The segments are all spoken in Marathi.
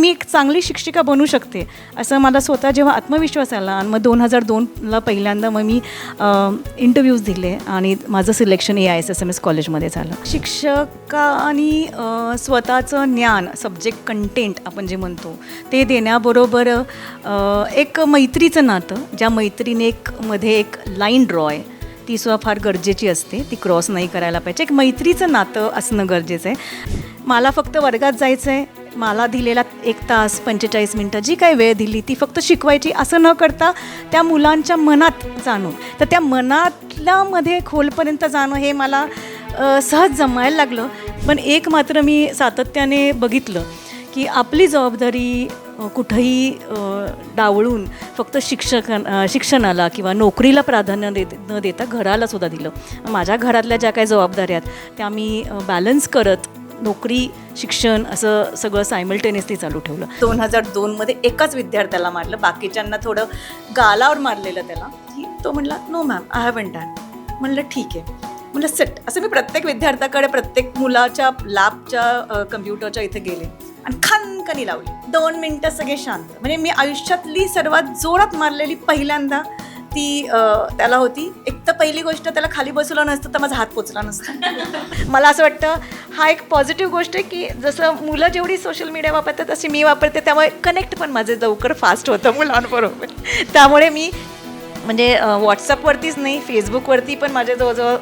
मी एक चांगली शिक्षिका बनू शकते असं मला स्वतः जेव्हा आत्मविश्वास आला आणि मग 2002ला पहिल्यांदा मग मी इंटरव्ह्यूज दिले आणि माझं सिलेक्शन AISSMS कॉलेजमध्ये झालं. शिक्षकांनी स्वतःचं ज्ञान, सब्जेक्ट कंटेंट आपण जे म्हणतो ते देण्याबरोबर एक मैत्रीचं नातं, ज्या मैत्रीने मध्ये एक लाईन ड्रॉ आहे ती सुद्धा फार गरजेची असते, ती क्रॉस नाही करायला पाहिजे. एक मैत्रीचं नातं असणं गरजेचं आहे. मला फक्त वर्गात जायचं आहे, मला दिलेला 1 तास 45 मिनटं जी काही वेळ दिली ती फक्त शिकवायची असं न करता त्या मुलांच्या मनात जाणून, तर त्या मनातल्यामध्ये खोलपर्यंत जाणं हे मला सहज जमायला लागलं. पण एक मात्र मी सातत्याने बघितलं की आपली जबाबदारी कुठंही डावळून फक्त शिक्षणाला किंवा नोकरीला प्राधान्य न देता घरालासुद्धा दिलं. माझ्या घरातल्या ज्या काही जबाबदाऱ्या आहेत त्या मी बॅलन्स करत नोकरी, शिक्षण असं सगळं सायमल्टेनियसली चालू ठेवलं. 2002मध्ये एकाच विद्यार्थ्याला मारलं, बाकीच्यांना थोडं गालावर मारलेलं त्याला. तो म्हणला no ma'am I haven't dad. म्हणलं ठीक आहे, म्हणलं सेट. असं मी प्रत्येक विद्यार्थ्याकडे, प्रत्येक मुलाच्या लॅबच्या कम्प्युटरच्या इथे गेले आणि खनखनी लावली. 2 मिनटं सगळे शांत. म्हणजे मी आयुष्यातली सर्वात जोरात मारलेली पहिल्यांदा ती त्याला होती. एक तर पहिली गोष्ट, त्याला खाली बसवलं नसतं तर माझा हात पोचला नसता. मला असं वाटतं हा एक पॉझिटिव्ह गोष्ट आहे की जसं मुलं जेवढी सोशल मीडिया वापरतात तशी मी वापरते, त्यामुळे कनेक्ट पण माझे लवकर फास्ट होतं मुलांबरोबर. त्यामुळे मी म्हणजे व्हॉट्सअपवरतीच नाही, फेसबुकवरती पण माझे जवळजवळ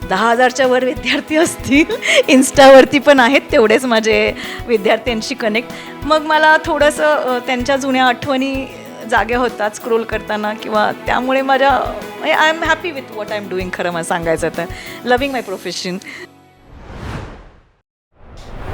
10,000च्या वर विद्यार्थी असतील. इन्स्टावरती पण आहेत तेवढेच माझे विद्यार्थ्यांशी कनेक्ट. मग मला थोडंसं त्यांच्या जुन्या आठवणी जाग्या होतात स्क्रोल करताना, किंवा त्यामुळे माझ्या I am happy with what I am doing. खरं मला सांगायचं तर लव्हिंग माय प्रोफेशन.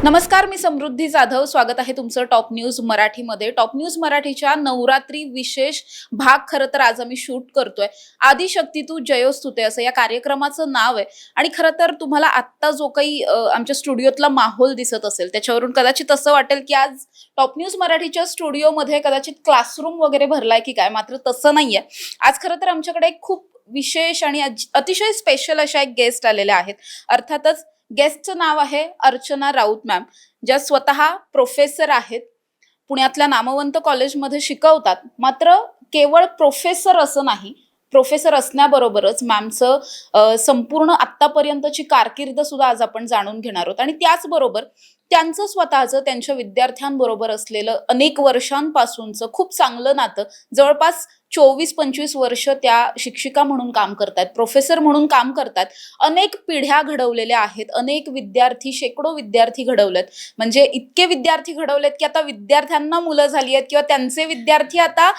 नमस्कार, मी समृद्धी जाधव. स्वागत आहे तुमचं टॉप न्यूज मराठीमध्ये. टॉप न्यूज मराठीच्या नवरात्री विशेष भाग खरं तर आज आम्ही शूट करतोय. आदिशक्ती तू जयोस्तुते असं या कार्यक्रमाचं नाव आहे. आणि खरं तर तुम्हाला आत्ता जो काही आमच्या स्टुडिओतला माहोल दिसत असेल त्याच्यावरून कदाचित असं वाटेल की आज टॉप न्यूज मराठीच्या स्टुडिओमध्ये कदाचित क्लासरूम वगैरे भरलाय की काय. मात्र तसं नाहीये. आज खरं तर आमच्याकडे एक खूप विशेष आणि अतिशय स्पेशल अशा एक गेस्ट आलेल्या आहेत. अर्थातच गेस्टचं नाव आहे अर्चना राऊत मॅम, ज्या स्वतः प्रोफेसर आहेत. पुण्यातल्या नामवंत कॉलेजमध्ये शिकवतात. मात्र केवळ प्रोफेसर असं नाही, प्रोफेसर असण्याबरोबरच मॅमचं संपूर्ण आत्तापर्यंतची कारकीर्द सुद्धा आज आपण जाणून घेणार आहोत. आणि त्याचबरोबर त्यांचं स्वतःचं त्यांच्या विद्यार्थ्यांबरोबर असलेलं अनेक वर्षांपासूनचं खूप चांगलं नातं, जवळपास 24-25 वर्ष त्या शिक्षिका म्हणून काम करतात, प्रोफेसर म्हणून काम करतात. अनेक पिढ्या घडवलेल्या आहेत, अनेक विद्यार्थी, शेकडो विद्यार्थी घडवलेत. म्हणजे इतके विद्यार्थी घडवलेत की आता विद्यार्थ्यांना मुलं झाली आहेत किंवा त्यांचे विद्यार्थी आता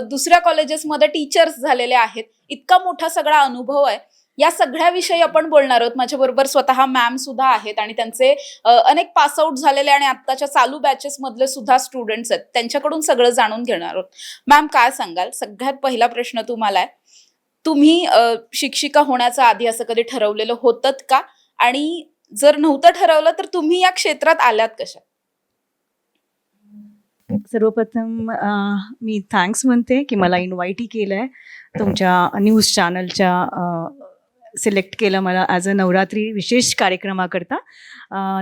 दुसऱ्या कॉलेजेसमध्ये टीचर्स झालेले आहेत. इतका मोठा सगळा अनुभव आहे. या सगळ्याविषयी आपण बोलणार आहोत. माझ्याबरोबर स्वतः मॅम सुद्धा आहेत आणि त्यांचे अनेक पासआउट झालेले आणि आत्ताच्या चालू बॅचेस मधले सुद्धा स्टुडंट्स आहेत. त्यांच्याकडून सगळं जाणून घेणार आहोत. मॅम काय सांगाल? सगळ्यात पहिला प्रश्न तुम्हाला आहे, तुम्ही शिक्षिका होण्याचं आधी असं कधी ठरवलेलं होतं का? आणि जर नव्हतं ठरवलं तर तुम्ही या क्षेत्रात आल्यात कशा? सर्वप्रथम मी थँक्स म्हणते की मला इन्व्हाइटही केलं आहे, तुमच्या न्यूज चॅनलच्या सिलेक्ट केलं मला ॲज अ नवरात्री विशेष कार्यक्रमाकरता.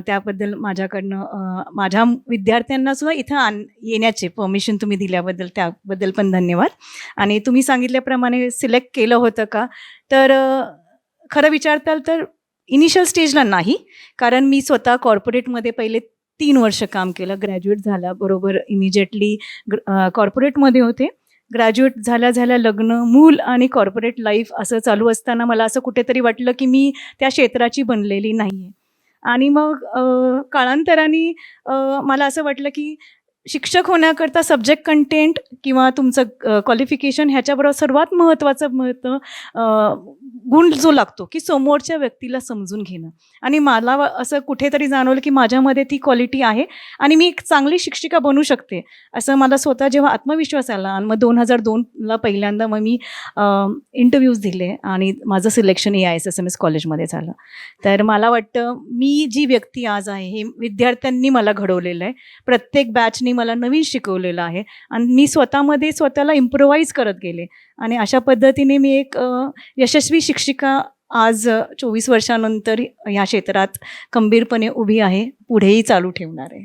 त्याबद्दल माझ्याकडनं माझ्या विद्यार्थ्यांनासुद्धा इथं येण्याचे परमिशन तुम्ही दिल्याबद्दल त्याबद्दल पण धन्यवाद. आणि तुम्ही सांगितल्याप्रमाणे सिलेक्ट केलं होतं का, तर खरं विचारताल तर इनिशियल स्टेजला नाही, कारण मी स्वतः कॉर्पोरेटमध्ये पहिले 3 वर्ष काम केलं. ग्रॅज्युएट झाल्याबरोबर इमिजिएटली कॉर्पोरेटमध्ये होते. ग्रॅज्युएट झाल्या लग्न, मूल आणि कॉर्पोरेट लाईफ असं चालू असताना मला असं कुठेतरी वाटलं की मी त्या क्षेत्राची बनलेली नाही आहे. आणि मग काळांतराने मला असं वाटलं की शिक्षक होण्याकरता सब्जेक्ट कंटेंट किंवा तुमचं क्वालिफिकेशन ह्याच्याबरोबर सर्वात महत्त्वाचं गुण जो लागतो की समोरच्या व्यक्तीला समजून घेणं. आणि मला असं कुठेतरी जाणवलं की माझ्यामध्ये ती क्वालिटी आहे आणि मी एक चांगली शिक्षिका बनू शकते असं मला स्वतः जेव्हा आत्मविश्वास आला. आणि मग 2002ला पहिल्यांदा मग मी इंटरव्ह्यूज दिले आणि माझं सिलेक्शन AISSMS कॉलेजमध्ये झालं. तर मला वाटतं मी जी व्यक्ती आज आहे हे विद्यार्थ्यांनी मला घडवलेलं आहे. प्रत्येक बॅचनी मला नवीन शिकवलेलं आहे आणि मी स्वतःमध्ये स्वतःला इम्प्रोवाइज करत गेले आणि अशा पद्धतीने मी एक यशस्वी शिक्षिका आज 24 वर्षानंतर या क्षेत्रात खंबीरपणे उभी आहे, पुढेही चालू ठेवणार आहे.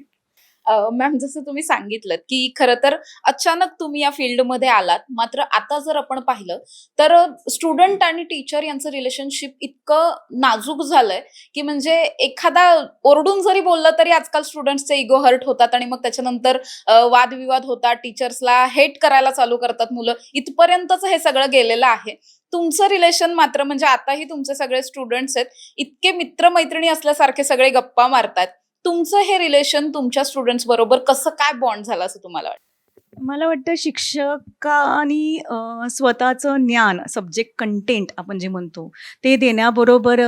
मॅम जसं तुम्ही सांगितलं की खरं तर अचानक तुम्ही या फील्डमध्ये आलात. मात्र आता जर आपण पाहिलं तर स्टुडंट आणि टीचर यांचं रिलेशनशिप इतकं नाजूक झालंय, की म्हणजे एखादा ओरडून जरी बोललं तरी आजकाल स्टुडंट्सचे इगो हर्ट होतात आणि मग त्याच्यानंतर वादविवाद होतात. टीचर्सला हेट करायला चालू करतात मुलं. इथपर्यंतच हे सगळं गेलेलं आहे. तुमचं रिलेशन मात्र म्हणजे आताही तुमचे सगळे स्टुडंट्स आहेत. इतके मित्र-मैत्रिणी असल्यासारखे सगळे गप्पा मारतायत. तुमचं हे रिलेशन तुमच्या स्टुडंट्स बरोबर कसं काय बॉन्ड झालं असं तुम्हाला वाटतं? मला वाटतं शिक्षकांनी स्वतःचं ज्ञान, सब्जेक्ट कंटेंट आपण जे म्हणतो, ते देण्याबरोबर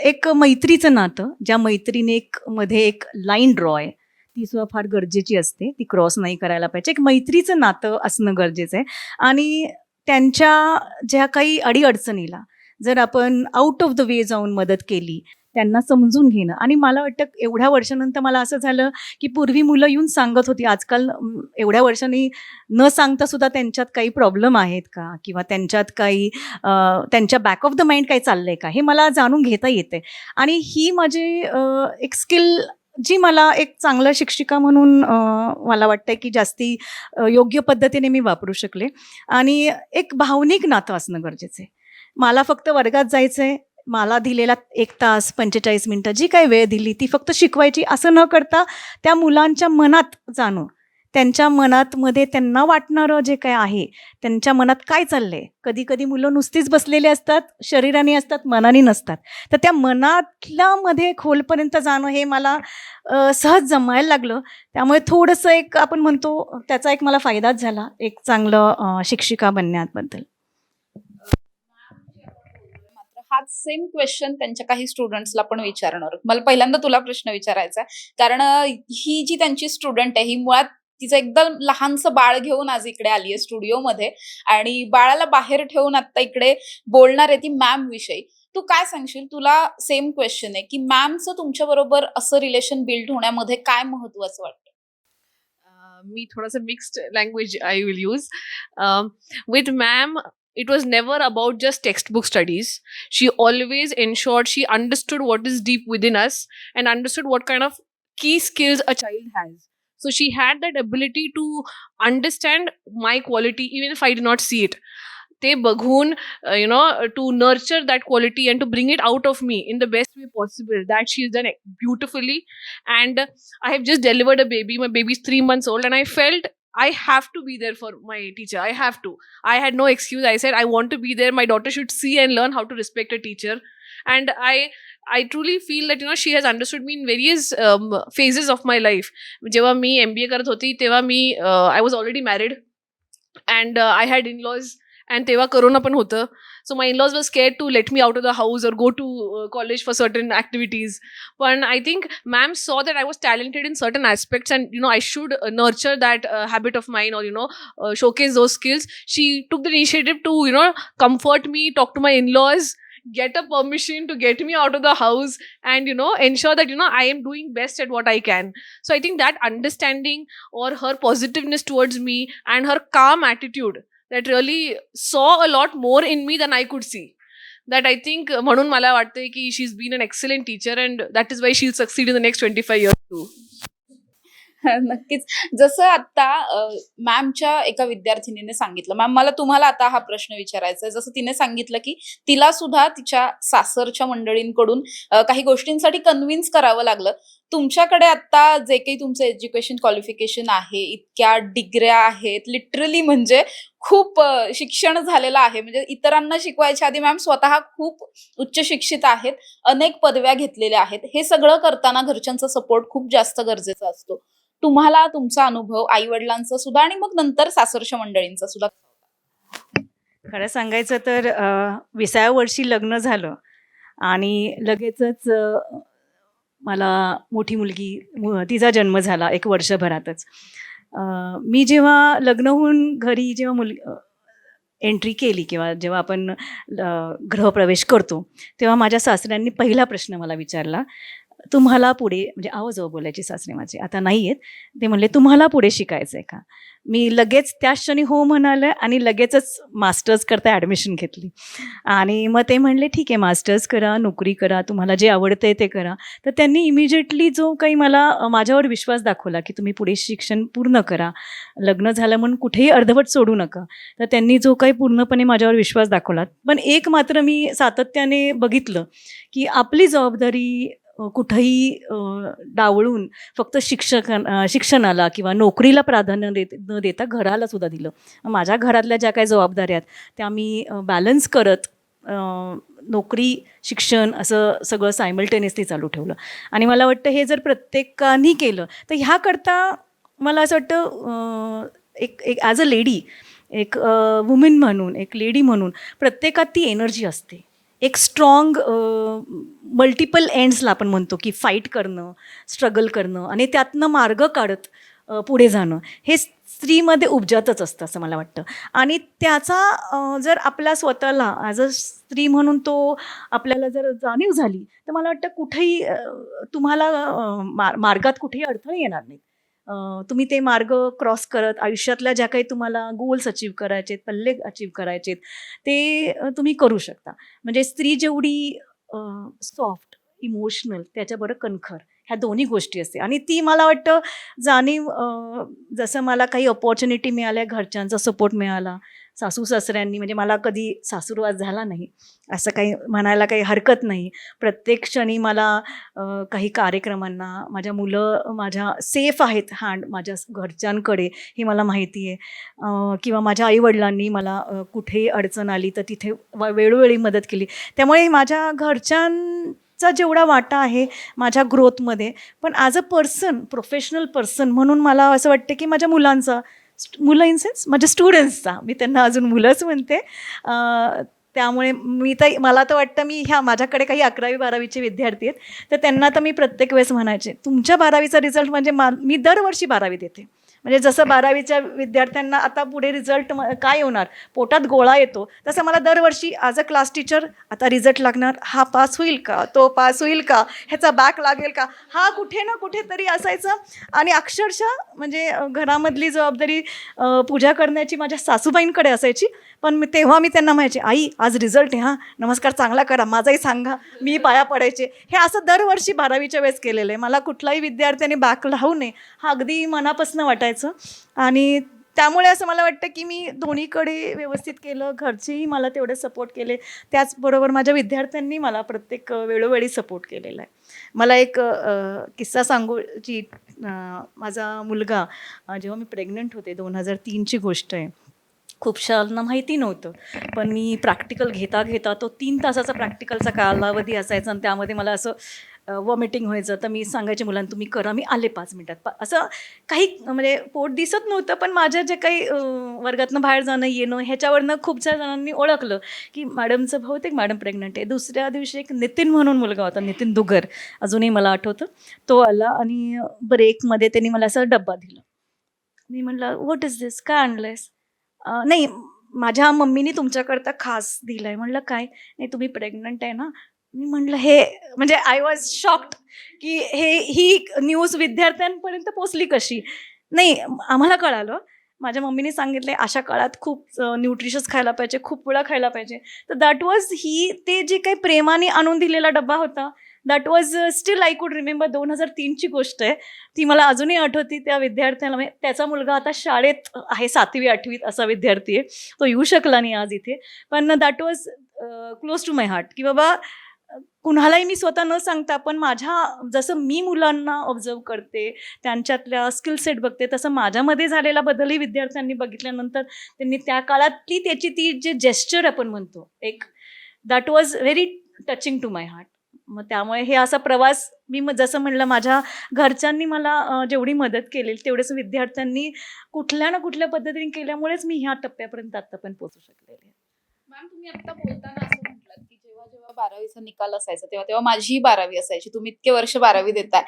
एक मैत्रीचं नातं, ज्या मैत्रीने मध्ये एक लाईन ड्रॉ आहे, ती सुद्धा फार गरजेची असते. ती क्रॉस नाही करायला पाहिजे. एक मैत्रीचं नातं असणं गरजेचं आहे. आणि त्यांच्या ज्या काही अडीअडचणीला जर आपण आउट ऑफ द वे जाऊन मदत केली, त्यांना समजून घेणं. आणि मला वाटतं एवढ्या वर्षानंतर मला असं झालं की पूर्वी मुलं येऊन सांगत होती. आजकाल एवढ्या वर्षांनी न सांगता सुद्धा त्यांच्यात काही प्रॉब्लेम आहेत का, किंवा त्यांच्यात काही त्यांच्या बॅक ऑफ द माइंड काही चाललंय का, हे मला जाणून घेता येते. आणि ही माझी एक स्किल जी मला एक चांगलं शिक्षिका म्हणून मला वाटतं की जास्ती योग्य पद्धतीने मी वापरू शकले. आणि एक भावनिक नातं असणं गरजेचं आहे. मला फक्त वर्गात जायचंय, मला दिलेला 1 तास 45 मिनिटं जी काही वेळ दिली ती फक्त शिकवायची असं न करता त्या मुलांच्या मनात जाणं, त्यांच्या मनातमध्ये त्यांना वाटणारं जे काय आहे, त्यांच्या मनात काय चाललंय. कधी कधी मुलं नुसतीच बसलेली असतात, शरीराने असतात, मनाने नसतात. तर त्या मनातल्या मध्ये खोलपर्यंत जाणं हे मला सहज जमायला लागलं. त्यामुळे थोडंसं एक आपण म्हणतो त्याचा एक मला फायदाच झाला एक चांगलं शिक्षिका बनण्याबद्दल. मात्र हाच सेम क्वेश्चन त्यांच्या काही स्टुडंट्सला पण विचारणार आहोत. मला पहिल्यांदा तुला प्रश्न विचारायचा आहे. कारण ही जी त्यांची स्टुडंट आहे, ही मुळात तिचं एकदम लहानसं बाळ घेऊन आज इकडे आली आहे स्टुडिओमध्ये आणि बाळाला बाहेर ठेवून आता इकडे बोलणार आहे ती मॅम विषयी. तू काय सांगशील? तुला सेम क्वेश्चन आहे, की मॅमचं तुमच्याबरोबर असं रिलेशन बिल्ड होण्यामध्ये काय महत्त्वाचं वाटतं? Me thoda sa mixed language I will use. With ma'am, it was never about just textbook studies. She always ensured she understood what is deep within us and understood what kind of key skills a child has. So she had that ability to understand my quality even if I did not see it. Te baghun, to nurture that quality and to bring it out of me in the best way possible. That she's done it beautifully. And I have just delivered a baby. My baby's 3 months old, and I felt I have to be there for my teacher. I have to. I had no excuse. I said I want to be there. My daughter should see and learn how to respect a teacher. And I truly feel that she has understood me in various phases of my life. जेव्हा मी MBA करत होती तेव्हा मी I was already married and I had in-laws. And तेव्हा corona पण होतं. So my in-laws were scared to let me out of the house or go to college for certain activities. But I think ma'am saw that I was talented in certain aspects and I should nurture that habit of mine, or showcase those skills. She took the initiative to comfort me, talk to my in-laws, get a permission to get me out of the house, and ensure that I am doing best at what I can. So I think that understanding or her positiveness towards me and her calm attitude that really saw a lot more in me than I could see. That I think म्हणून मला वाटतंय की she's been an excellent teacher and that is why she'll succeed in the next 25 years too. नक्कीच. जसं आता मॅमच्या एका विद्यार्थिनीने सांगितलं, मॅम मला तुम्हाला आता हा प्रश्न विचारायचा आहे. जसं तिने सांगितलं, की तिला सुद्धा तिच्या सासरच्या मंडळींकडून काही गोष्टींसाठी कन्व्हिन्स करावं लागलं. तुमच्याकडे आता जे काही तुमचं एज्युकेशन क्वालिफिकेशन आहे, इतक्या डिग्र्या आहेत, लिटरली म्हणजे खूप शिक्षण झालेलं आहे. म्हणजे इतरांना शिकवायच्या आधी मॅम स्वतः खूप उच्च शिक्षित आहेत, अनेक पदव्या घेतलेल्या आहेत. हे सगळं करताना घरच्यांचा सपोर्ट खूप जास्त गरजेचा असतो. तुम्हाला तुमचा अनुभव आई-वडिलांचा सुद्धा आणि मग नंतर सासरच्या मंडळींचा सुद्धा खरं सांगायचं तर 20व्या वर्षी लग्न झालं आणि लगेचच मला मोठी मुलगी तिचा जन्म झाला 1 वर्षभरातच. मी जेव्हा लग्न होऊन घरी जेव्हा एंट्री केली किंवा जेव्हा आपण गृहप्रवेश करतो तेव्हा माझ्या सासऱ्यांनी पहिला प्रश्न मला विचारला, तुम्हाला पुढे म्हणजे आवाजवं बोलायची सासरे माझे आता नाही आहेत. ते म्हणले तुम्हाला पुढे शिकायचं आहे का? मी लगेच त्याच क्षणी हो म्हणाले आणि लगेचच मास्टर्स करता ॲडमिशन घेतली. आणि मग ते म्हणले ठीक आहे मास्टर्स करा, नोकरी करा, तुम्हाला जे आवडतं आहे ते करा. तर त्यांनी इमिजिएटली जो काही मला माझ्यावर विश्वास दाखवला की तुम्ही पुढे शिक्षण पूर्ण करा, लग्न झालं म्हणून कुठेही अर्धवट सोडू नका. तर त्यांनी जो काही पूर्णपणे माझ्यावर विश्वास दाखवला. पण एक मात्र मी सातत्याने बघितलं की आपली जबाबदारी कुठंही डावळून फक्त शिक्षणाला किंवा नोकरीला प्राधान्य न देता घराला सुद्धा दिलं. माझ्या घरातल्या ज्या काही जबाबदाऱ्या आहेत त्या मी बॅलन्स करत नोकरी, शिक्षण असं सगळं सायमल्टेनियसली चालू ठेवलं. आणि मला वाटतं हे जर प्रत्येकाने केलं तर ह्याकरता मला असं वाटतं एक एक ॲज अ लेडी, एक वुमेन म्हणून, एक लेडी म्हणून प्रत्येकात ती एनर्जी असते. एक स्ट्रॉंग मल्टिपल एंड्सला आपण म्हणतो की फाईट करणं, स्ट्रगल करणं आणि त्यातनं मार्ग काढत पुढे जाणं हे स्त्रीमध्ये उपजतच असतं असं मला वाटतं. आणि त्याचा जर आपल्या स्वतःला ॲज अ स्त्री म्हणून तो आपल्याला जर जाणीव झाली तर मला वाटतं कुठेही तुम्हाला मार्गात कुठेही अडथळे येणार नाहीत. तुम्ही ते मार्ग क्रॉस करत आयुष्यातल्या ज्या काही तुम्हाला गोल्स अचीव करायचेत, पल्ले अचीव करायचेत ते तुम्ही करू शकता. म्हणजे स्त्री जेवढी सॉफ्ट, इमोशनल त्याच्याबरोबर कणखर ह्या दोन्ही गोष्टी असते. आणि ती मला वाटतं जाणीव जसं मला काही अपॉर्च्युनिटी मिळाल्या, घरच्यांचा सपोर्ट मिळाला, सासू सासऱ्यांनी म्हणजे मला कधी सासूरवास झाला नाही असं काही म्हणायला काही हरकत नाही. प्रत्येक क्षणी मला काही कार्यक्रमांना माझ्या मुलं माझ्या सेफ आहेत हँड माझ्या घरच्यांकडे हे मला माहिती आहे. किंवा माझ्या आईवडिलांनी मला कुठेही अडचण आली तर तिथे वेळोवेळी मदत केली. त्यामुळे माझ्या घरच्यांचा जेवढा वाटा आहे माझ्या ग्रोथमध्ये, पण as a person, professional person म्हणून मला असं वाटतं की माझ्या मुलांचा, मुलं इन सेन्स माझ्या स्टुडंट्सचा, मी त्यांना अजून मुलंच म्हणते. त्यामुळे मला तर वाटतं मी माझ्याकडे काही 11वी-12वीचे विद्यार्थी आहेत तर त्यांना तर मी प्रत्येक वेळेस म्हणायचे तुमच्या 12वीचा रिझल्ट म्हणजे मी दरवर्षी 12वी देते. म्हणजे जसं 12वीच्या विद्यार्थ्यांना आता पुढे रिझल्ट काय होणार, पोटात गोळा येतो, तसं मला दरवर्षी ॲज अ क्लास टीचर आता रिझल्ट लागणार, हा पास होईल का, तो पास होईल का, ह्याचा बॅक लागेल का, हा कुठे ना कुठेतरी असायचं. आणि अक्षरशः म्हणजे घरामधली जबाबदारी पूजा करण्याची माझ्या सासूबाईंकडे असायची. पण तेव्हा मी त्यांना म्हणायचे आई आज रिझल्ट आहे हां, नमस्कार चांगला करा, माझाही सांगा, मी पाया पडायचे. हे असं दरवर्षी 12वीच्या वेळेस केलेलं आहे. मला कुठलाही विद्यार्थ्याने बॅक लावू नये हा अगदी मनापासून वाटायचं. आणि त्यामुळे असं मला वाटतं की मी दोन्हीकडे व्यवस्थित केलं, घरचेही मला तेवढे सपोर्ट केले, त्याचबरोबर माझ्या विद्यार्थ्यांनी मला प्रत्येक वेळोवेळी सपोर्ट केलेला आहे. मला एक किस्सा सांगू की माझा मुलगा जेव्हा मी प्रेग्नंट होते 2003ची गोष्ट आहे. खूपशांना माहिती नव्हतं, पण मी प्रॅक्टिकल घेता घेता तो 3 तासाचा प्रॅक्टिकलचा कालावधी असायचा आणि त्यामध्ये मला असं वॉमिटिंग व्हायचं. तर मी सांगायचे मुलांना तुम्ही करा, मी आले 5 मिनिटात. असं काही म्हणजे पोट दिसत नव्हतं, पण माझ्या जे काही वर्गातनं बाहेर जाणं येणं ह्याच्यावरनं खूपशा जणांनी ओळखलं की मॅडमचं बहुतेक मॅडम प्रेग्नंट आहे. दुसऱ्या दिवशी एक नितीन म्हणून मुलगा होता, नितीन दुगर, अजूनही मला आठवतं. तो आला आणि ब्रेकमध्ये त्यांनी मला असा डब्बा दिला. मी म्हटलं व्हॉट इज दिस, काय आणलं आहेस? नाही माझ्या मम्मीनी तुमच्याकरता खास दिलं आहे. म्हटलं काय? नाही तुम्ही प्रेग्नंट आहे ना. मी म्हटलं हे म्हणजे आय वॉज शॉक्ड की ही न्यूज विद्यार्थ्यांपर्यंत पोचली कशी. नाही आम्हाला कळालं, माझ्या मम्मीने सांगितले अशा काळात खूप न्यूट्रिशियस खायला पाहिजे, खूप वेळा खायला पाहिजे. तर दॅट वॉज ते जे काही प्रेमाने आणून दिलेला डब्बा होता, that was still I could remember. 2003ची गोष्ट आहे, ती मला अजूनही आठवती. त्या विद्यार्थ्याला म्हणजे त्याचा मुलगा आता शाळेत आहे, 7वी-8वीत असा विद्यार्थी आहे. तो येऊ शकला नाही आज इथे, पण that was close to my heart की बाबा कुणालाही मी स्वतः न सांगता, पण माझ्या जसं मी मुलांना ऑब्झर्व करते, त्यांच्यातल्या स्किल सेट बघते, तसं माझ्यामध्ये झालेला बदलही विद्यार्थ्यांनी बघितल्यानंतर त्यांनी त्या काळातली त्याची ती जे जेस्चर आपण म्हणतो एक, that was very touching to my heart. मग त्यामुळे हे असा प्रवास मी जसं म्हणलं माझ्या घरच्यांनी मला जेवढी मदत केली तेवढेच विद्यार्थ्यांनी कुठल्या ना कुठल्या पद्धतीने केल्यामुळेच मी ह्या टप्प्यापर्यंत आतापर्यंत पोहोचू शकलेले आहे. मॅम तुम्ही आता बोलताना असं म्हटलं की जेव्हा जेव्हा 12वीचा निकाल असायचा तेव्हा तेव्हा माझीही 12वी असायची. तुम्ही इतके वर्ष 12वी देताय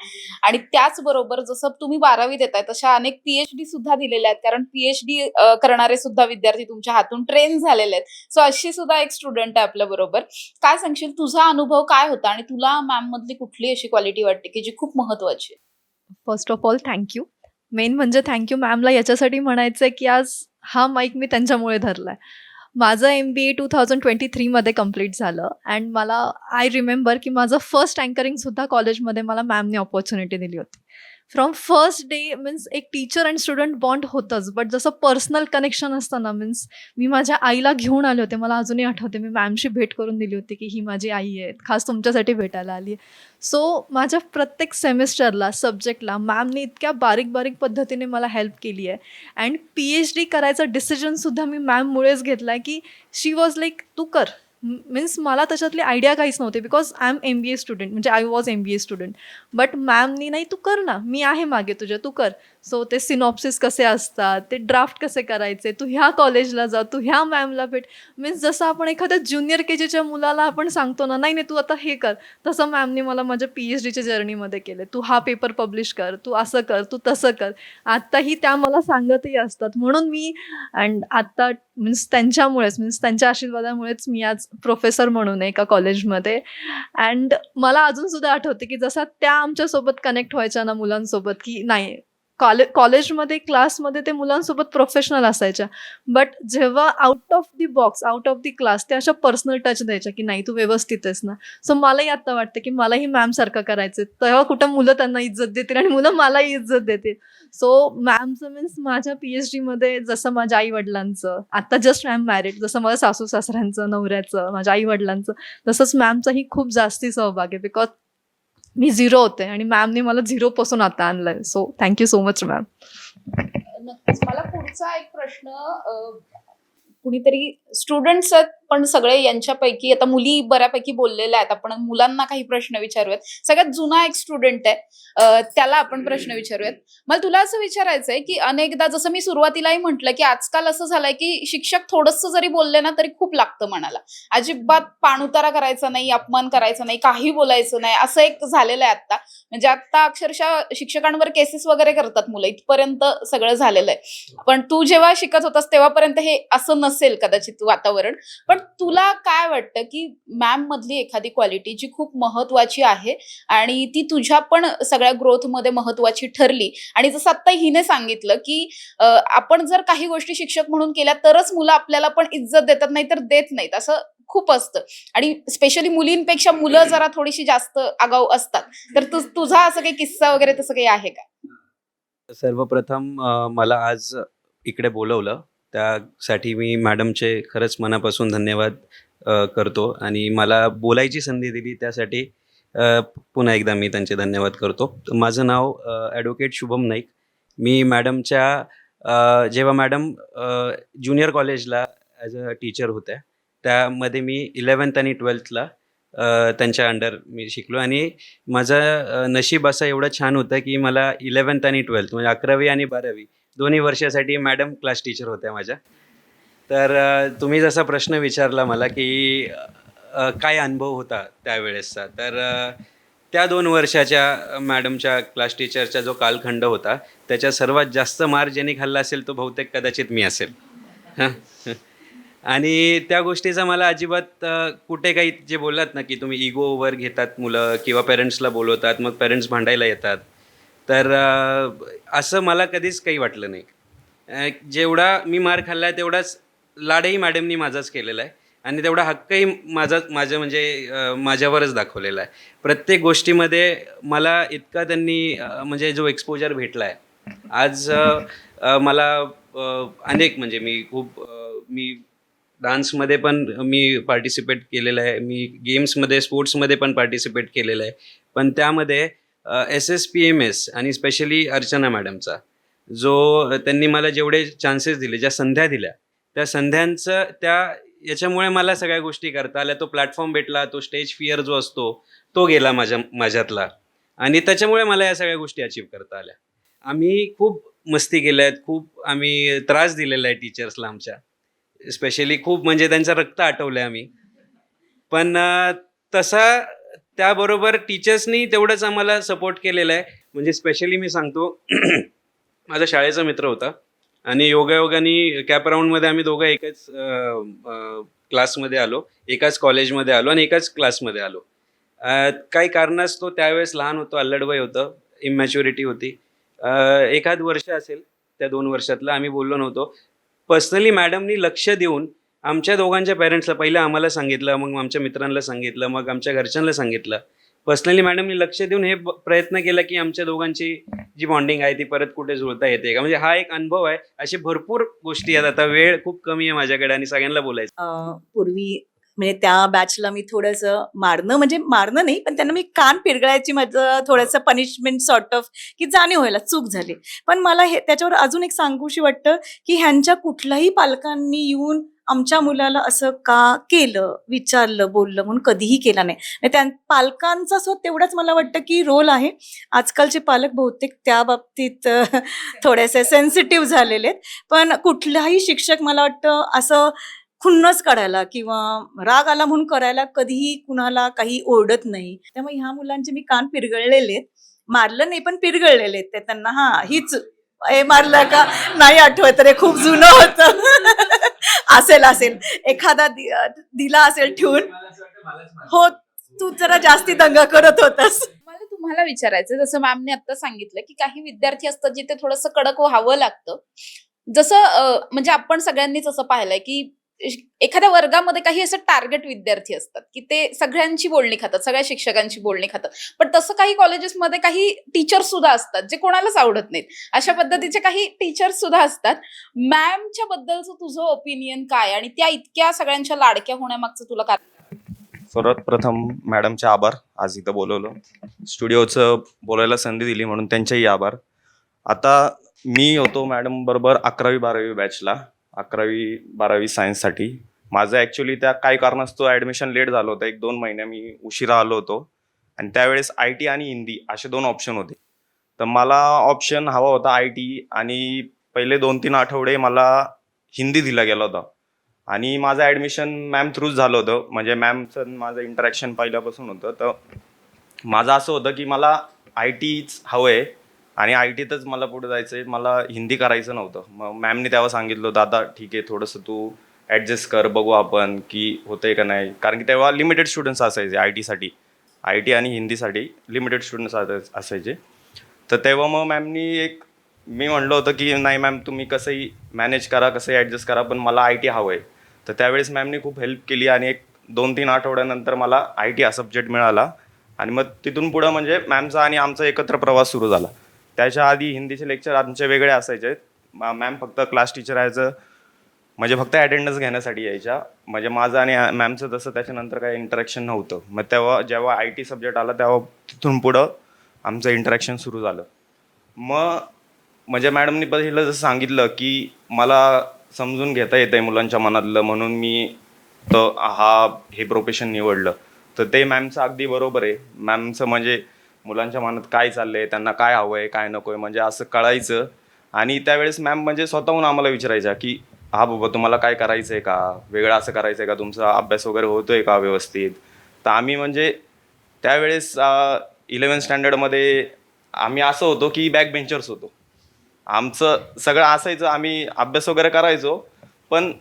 आणि त्याचबरोबर जसं तुम्ही 12वी देताय तशा अनेक पी-एच-डी सुद्धा दिलेल्या आहेत. कारण पी-एच-डी करणारे सुद्धा विद्यार्थी तुमच्या हातून ट्रेन झालेले आहेत. सो अशी सुद्धा एक स्टुडंट आहे आपल्याबरोबर. काय सांगशील तुझा अनुभव काय होता आणि तुला मॅम मधली कुठली अशी क्वालिटी वाटते की जी खूप महत्वाची आहे? First of all thank you. Main म्हणजे थँक यू मॅमला याच्यासाठी म्हणायचं आहे की आज हा माईक मी त्यांच्यामुळे धरला आहे. माझं MBA 2023मध्ये कंप्लीट झालं अँड मला आय रिमेंबर की माझं फर्स्ट अँकरिंगसुद्धा कॉलेजमध्ये मला मॅमने ऑपॉर्च्युनिटी दिली होती. फ्रॉम फर्स्ट डे मीन्स एक टीचर अँड स्टुडंट बॉन्ड होतंच, बट जसं पर्सनल कनेक्शन असतं ना, मीन्स मी माझ्या आईला घेऊन आले होते. मला अजूनही आठवते मी मॅमशी भेट करून दिली होती की ही माझी आई आहे, खास तुमच्यासाठी भेटायला आली आहे. सो माझ्या प्रत्येक सेमिस्टरला सब्जेक्टला मॅमने इतक्या बारीक बारीक पद्धतीने मला हेल्प केली आहे. अँड PhD करायचा डिसिजनसुद्धा मी मॅममुळेच घेतला आहे की शी वॉज लाईक तू कर. मीन्स मला त्याच्यातली आयडिया काहीच नव्हती because I am MBA student, म्हणजे I was MBA student. But मॅमनी नाही तू कर ना, मी आहे मागे तुझ्या, तू कर. सो ते सिनॉप्सिस कसे असतात, ते ड्राफ्ट कसे करायचे, तू ह्या कॉलेजला जा, तू ह्या मॅमला भेट. मीन्स जसं आपण एखाद्या ज्युनियर KGच्या मुलाला आपण सांगतो ना, नाही नाही तू आता हे कर, तसं मॅमनी मला माझ्या PhDच्या जर्नीमध्ये केलं. तू हा पेपर पब्लिश कर, तू असं कर, तू तसं कर. आत्ताही त्या मला सांगतही असतात. म्हणून मी अँड आत्ता मीन्स त्यांच्यामुळेच, मीन्स त्यांच्या आशीर्वादामुळेच मी आज प्रोफेसर म्हणून एका कॉलेजमध्ये. अँड मला अजूनसुद्धा आठवते की जसा त्या आमच्यासोबत कनेक्ट व्हायच्या ना मुलांसोबत, की नाही कॉलेजमध्ये क्लासमध्ये ते मुलांसोबत प्रोफेशनल असायच्या, बट जेव्हा out of the box, out of the class त्या अशा पर्सनल टच द्यायच्या की नाही तू व्यवस्थित आहेस ना. सो मलाही आत्ता वाटतं की मलाही मॅमसारखं करायचं, तेव्हा कुठं मुलं त्यांना इज्जत देतील आणि मुलं मलाही इज्जत देतील. सो मॅमचं मीन्स माझ्या PhDमध्ये जसं माझ्या आईवडिलांचं, आत्ता जस्ट आय एम मॅरिड, जसं माझ्या सासू सासऱ्यांचं, नवऱ्याचं, माझ्या आईवडिलांचं, तसंच मॅमचाही खूप जास्ती सहभाग आहे. बिकॉज मी झिरो होते आणि मॅमने मला झिरोपासून आता आणलंय. So thank you so much ma'am. नक्कीच. मला पुढचा एक प्रश्न कुणीतरी स्टुडंट्स आहेत पण सगळे यांच्यापैकी आता मुली बऱ्यापैकी बोललेल्या आहेत, आपण मुलांना काही प्रश्न विचारूयात. सगळ्यात जुना एक स्टुडंट आहे, त्याला आपण प्रश्न विचारूयात. मला तुला असं विचारायचंय की अनेकदा जसं मी सुरुवातीलाही म्हटलं की आजकाल असं झालंय की शिक्षक थोडंसं जरी बोलले ना तरी खूप लागतं मनाला. अजिबात पाणउतारा करायचा नाही, अपमान करायचा नाही, काही बोलायचं नाही, असं एक झालेलं आहे आता. म्हणजे आता अक्षरशः शिक्षकांवर केसेस वगैरे करतात मुलं, इथपर्यंत सगळं झालेलं आहे. पण तू जेव्हा शिकत होतास तेव्हापर्यंत हे असं नसेल कदाचित वातावरण. पण तुला काय वाटतं की मॅम मधली एखादी क्वालिटी जी खूप महत्वाची आहे आणि ती तुझ्या पण सगळ्या ग्रोथ मध्ये महत्वाची ठरली, आणि जसं आता हिने सांगितलं की आपण जर काही गोष्टी शिक्षक म्हणून केल्या तरच मुलं आपल्याला पण इज्जत देतात, नाही तर देत नाहीत, असं खूप असतं. आणि स्पेशली मुलींपेक्षा मुलं जरा थोडीशी जास्त आगाऊ असतात. तर तुझा असं काही किस्सा वगैरे तसं काही आहे का? सर्वप्रथम मला आज इकडे बोलवलं त्यासाठी मी मॅडमचे खरंच मनापासून धन्यवाद करतो आणि मला बोलायची संधी दिली त्यासाठी पुन्हा एकदा मी त्यांचे धन्यवाद करतो. माझं नाव ॲडव्होकेट शुभम नाईक. मी मॅडमच्या जेव्हा मॅडम ज्युनियर कॉलेजला ॲज अ टीचर होत्या त्यामध्ये मी 11th आणि 12thला त्यांच्या अंडर मी शिकलो आणि माझं नशीब असं एवढं छान होतं की मला 11th आणि 12th म्हणजे 11वी आणि 12वी दोन्ही वर्षासाठी मॅडम क्लास टीचर होत्या माझ्या. तर तुम्ही जसा प्रश्न विचारला मला की काय अनुभव होता त्यावेळेसचा, तर त्या 2 वर्षाच्या मॅडमच्या क्लास टीचरचा जो कालखंड होता त्याच्या सर्वात जास्त मार ज्यांनी खाल्ला असेल तो बहुतेक कदाचित मी असेल. आणि त्या गोष्टीचा मला अजिबात कुठे काही जे बोललात ना की तुम्ही इगो ओव्हर घेतात मुलं किंवा पेरेंट्सला बोलवतात मग पेरेंट्स भांडायला येतात, तर असं मला कधीच काही वाटलं नाही. जेवढा मी मार खाल्ला आहे तेवढाच लाडही मॅडमनी माझाच केलेला आहे आणि तेवढा हक्कही माझं म्हणजे माझ्यावरच दाखवलेला आहे. प्रत्येक गोष्टीमध्ये मला इतका त्यांनी म्हणजे जो एक्सपोजर भेटला आहे आज मला अनेक म्हणजे मी डान्समध्ये पण मी पार्टिसिपेट केलेलं आहे, मी गेम्समध्ये स्पोर्ट्समध्ये पण पार्टिसिपेट केलेलं आहे. पण त्यामध्ये SSPMS आणि स्पेशली अर्चना मॅडमचा जो त्यांनी मला जेवढे चान्सेस दिले, ज्या संध्या दिल्या, त्या संध्यांचं याच्यामुळे मला सगळ्या गोष्टी करता आल्या. तो प्लॅटफॉर्म भेटला, तो स्टेज फिअर जो असतो तो गेला माझ्यातला आणि त्याच्यामुळे मला या सगळ्या गोष्टी अचीव करता आल्या. आम्ही खूप मस्ती केल्या आहेत, खूप आम्ही त्रास दिलेला आहे टीचर्सला आमच्या, स्पेशली खूप म्हणजे त्यांचं रक्त आटवलं आहे आम्ही. पण तसा त्याबरोबर टीचर्सनी तेवढंच आम्हाला सपोर्ट केलेला आहे. म्हणजे स्पेशली मी सांगतो माझा शाळेचा मित्र होता आणि योगायोगाने कॅप राऊंडमध्ये आम्ही दोघं एकाच क्लासमध्ये आलो, एकाच कॉलेजमध्ये आलो आणि एकाच क्लासमध्ये आलो. काही कारणास्तव त्यावेळेस लहान होतो, अल्लडवय होतं, इमॅच्युरिटी होती. एखाद वर्ष असेल त्या 2 वर्षातलं, आम्ही बोललो नव्हतो. पर्सनली मॅडमनी लक्ष देऊन आमच्या दोघांच्या पेरेंट्सला पहिलं आम्हाला सांगितलं, मग आमच्या मित्रांना सांगितलं, मग आमच्या घरच्यांना सांगितलं. पर्सनली मॅडमनी लक्ष देऊन हे प्रयत्न केला की आमच्या दोघांची जी बॉन्डिंग आहे ती परत कुठे जुळता येते का. म्हणजे हा एक अनुभव आहे. अशी भरपूर गोष्टी आहेत. आता वेळ खूप कमी आहे माझ्याकडे आणि सगळ्यांना बोलायचं. पूर्वी म्हणजे त्या बॅचला मी थोडंसं मारणं, म्हणजे मारणं नाही, पण त्यांना मी कान पिरगळायची माझं थोडंसं पनिशमेंट सॉर्ट ऑफ, की जाणीव व्हायला चूक झाली. पण मला हे त्याच्यावर अजून एक सांगूशी वाटतं की ह्यांच्या कुठल्याही पालकांनी येऊन आमच्या मुलाला असं का केलं, विचारलं, बोललं म्हणून कधीही केलं नाही. म्हणजे त्या पालकांचा तेवढाच मला वाटतं की रोल आहे. आजकालचे पालक बहुतेक त्या बाबतीत थोडेसे सेन्सिटिव्ह झालेले आहेत. पण कुठलाही शिक्षक मला वाटतं असं खुन्नस काढायला किंवा राग आला म्हणून करायला कधीही कुणाला काही ओरडत नाही. त्यामुळे ह्या मुलांचे मी कान पिरगळलेले आहेत. मारलं नाही पण पिरगळलेले आहेत ते. त्यांना हीच हे मारलं का नाही आठवत रे, खूप जुनं होतं. असेल एखादा दिला असेल ठेवून, हो तू जरा जास्ती दंगा करत होतास. मला तुम्हाला विचारायचं, जसं मॅमने आता सांगितलं की काही विद्यार्थी असतात जिथे थोडंसं कडक व्हावं लागतं. जसं म्हणजे आपण सगळ्यांनीच असं पाहिलंय की एखाद्या वर्गामध्ये काही असं टार्गेट विद्यार्थी असतात की ते सगळ्यांची बोलणी खातात, सगळ्या शिक्षकांची बोलणी खातात. पण तसं काही कॉलेजेसमध्ये काही टीचर्स सुद्धा असतात जे कोणालाच आवडत नाहीत. अशा पद्धतीचे काही टीचर्स सुद्धा असतात. मॅमच्या बद्दलचं तुझं ओपिनियन काय आणि त्या इतक्या सगळ्यांच्या लाडक्या होण्यामागचं तुला काय? सर्वात प्रथम मॅडमचे आभार, आज इथं बोलवलं, स्टुडिओचं बोलायला संधी दिली म्हणून त्यांचेही आभार. आता मी होतो मॅडम बरोबर 11वी-12वी बॅचला, 11वी-12वी सायन्ससाठी. माझं ॲक्च्युली त्या काही कारणास्तव ॲडमिशन लेट झालं होतं. 1-2 महिने मी उशिरा आलो होतो आणि त्यावेळेस IT आणि हिंदी असे 2 ऑप्शन होते. तर मला ऑप्शन हवा होता IT, आणि पहिले 2-3 आठवडे मला हिंदी दिला गेला होता. आणि माझं ॲडमिशन मॅम थ्रूच झालं होतं. म्हणजे मॅमचं माझं इंटरॅक्शन पहिल्यापासून होतं. तर माझं असं होतं की मला ITच हवं आहे आणि ITतच मला पुढे जायचं आहे, मला हिंदी करायचं नव्हतं. मग मॅमने तेव्हा सांगितलं, दादा ठीक आहे, थोडंसं तू ॲडजस्ट कर, बघू आपण की होतंय का नाही. कारण की तेव्हा लिमिटेड स्टुडंट्स असायचे ITसाठी, IT आणि हिंदीसाठी लिमिटेड स्टुडंट्स असायचे. तर तेव्हा मग मॅमनी मी म्हणलं होतं की नाही मॅम, तुम्ही कसंही मॅनेज करा, कसंही ॲडजस्ट करा, पण मला IT हवं आहे. तर त्यावेळेस मॅमनी खूप हेल्प केली आणि 1-2-3 आठवड्यानंतर मला IT हा सब्जेक्ट मिळाला. आणि मग तिथून पुढं म्हणजे मॅमचा आणि आमचा एकत्र प्रवास सुरू झाला. त्याच्या आधी हिंदीचे लेक्चर आमचे वेगळे असायचे. मॅम फक्त क्लास टीचर यायचं, म्हणजे फक्त अटेंडन्स घेण्यासाठी यायच्या. म्हणजे माझं आणि मॅमचं तसं त्याच्यानंतर काही इंटरॅक्शन नव्हतं. मग जेव्हा IT सब्जेक्ट आला तेव्हा तिथून पुढं आमचं इंटरॅक्शन सुरू झालं. मग म्हणजे मॅडमनी पहिलं जसं सांगितलं की मला समजून घेता येतं आहे मुलांच्या मनातलं, म्हणून मी हे प्रोफेशन निवडलं. तर ते मॅमचं अगदी बरोबर आहे. मॅमचं म्हणजे मुलांच्या मनात काय चाललंय, त्यांना काय हवं आहे, काय नको आहे, म्हणजे असं कळायचं. आणि त्यावेळेस मॅम म्हणजे स्वतःहून आम्हाला विचारायच्या की बाबा तुम्हाला काय करायचं आहे का, वेगळं असं करायचं आहे का, तुमचा अभ्यास वगैरे होतोय का व्यवस्थित. तर आम्ही म्हणजे त्यावेळेस 11th स्टँडर्डमध्ये आम्ही असं होतो की बॅक बेंचर्स होतो. आमचं सगळं असायचं, आम्ही अभ्यास वगैरे करायचो, पण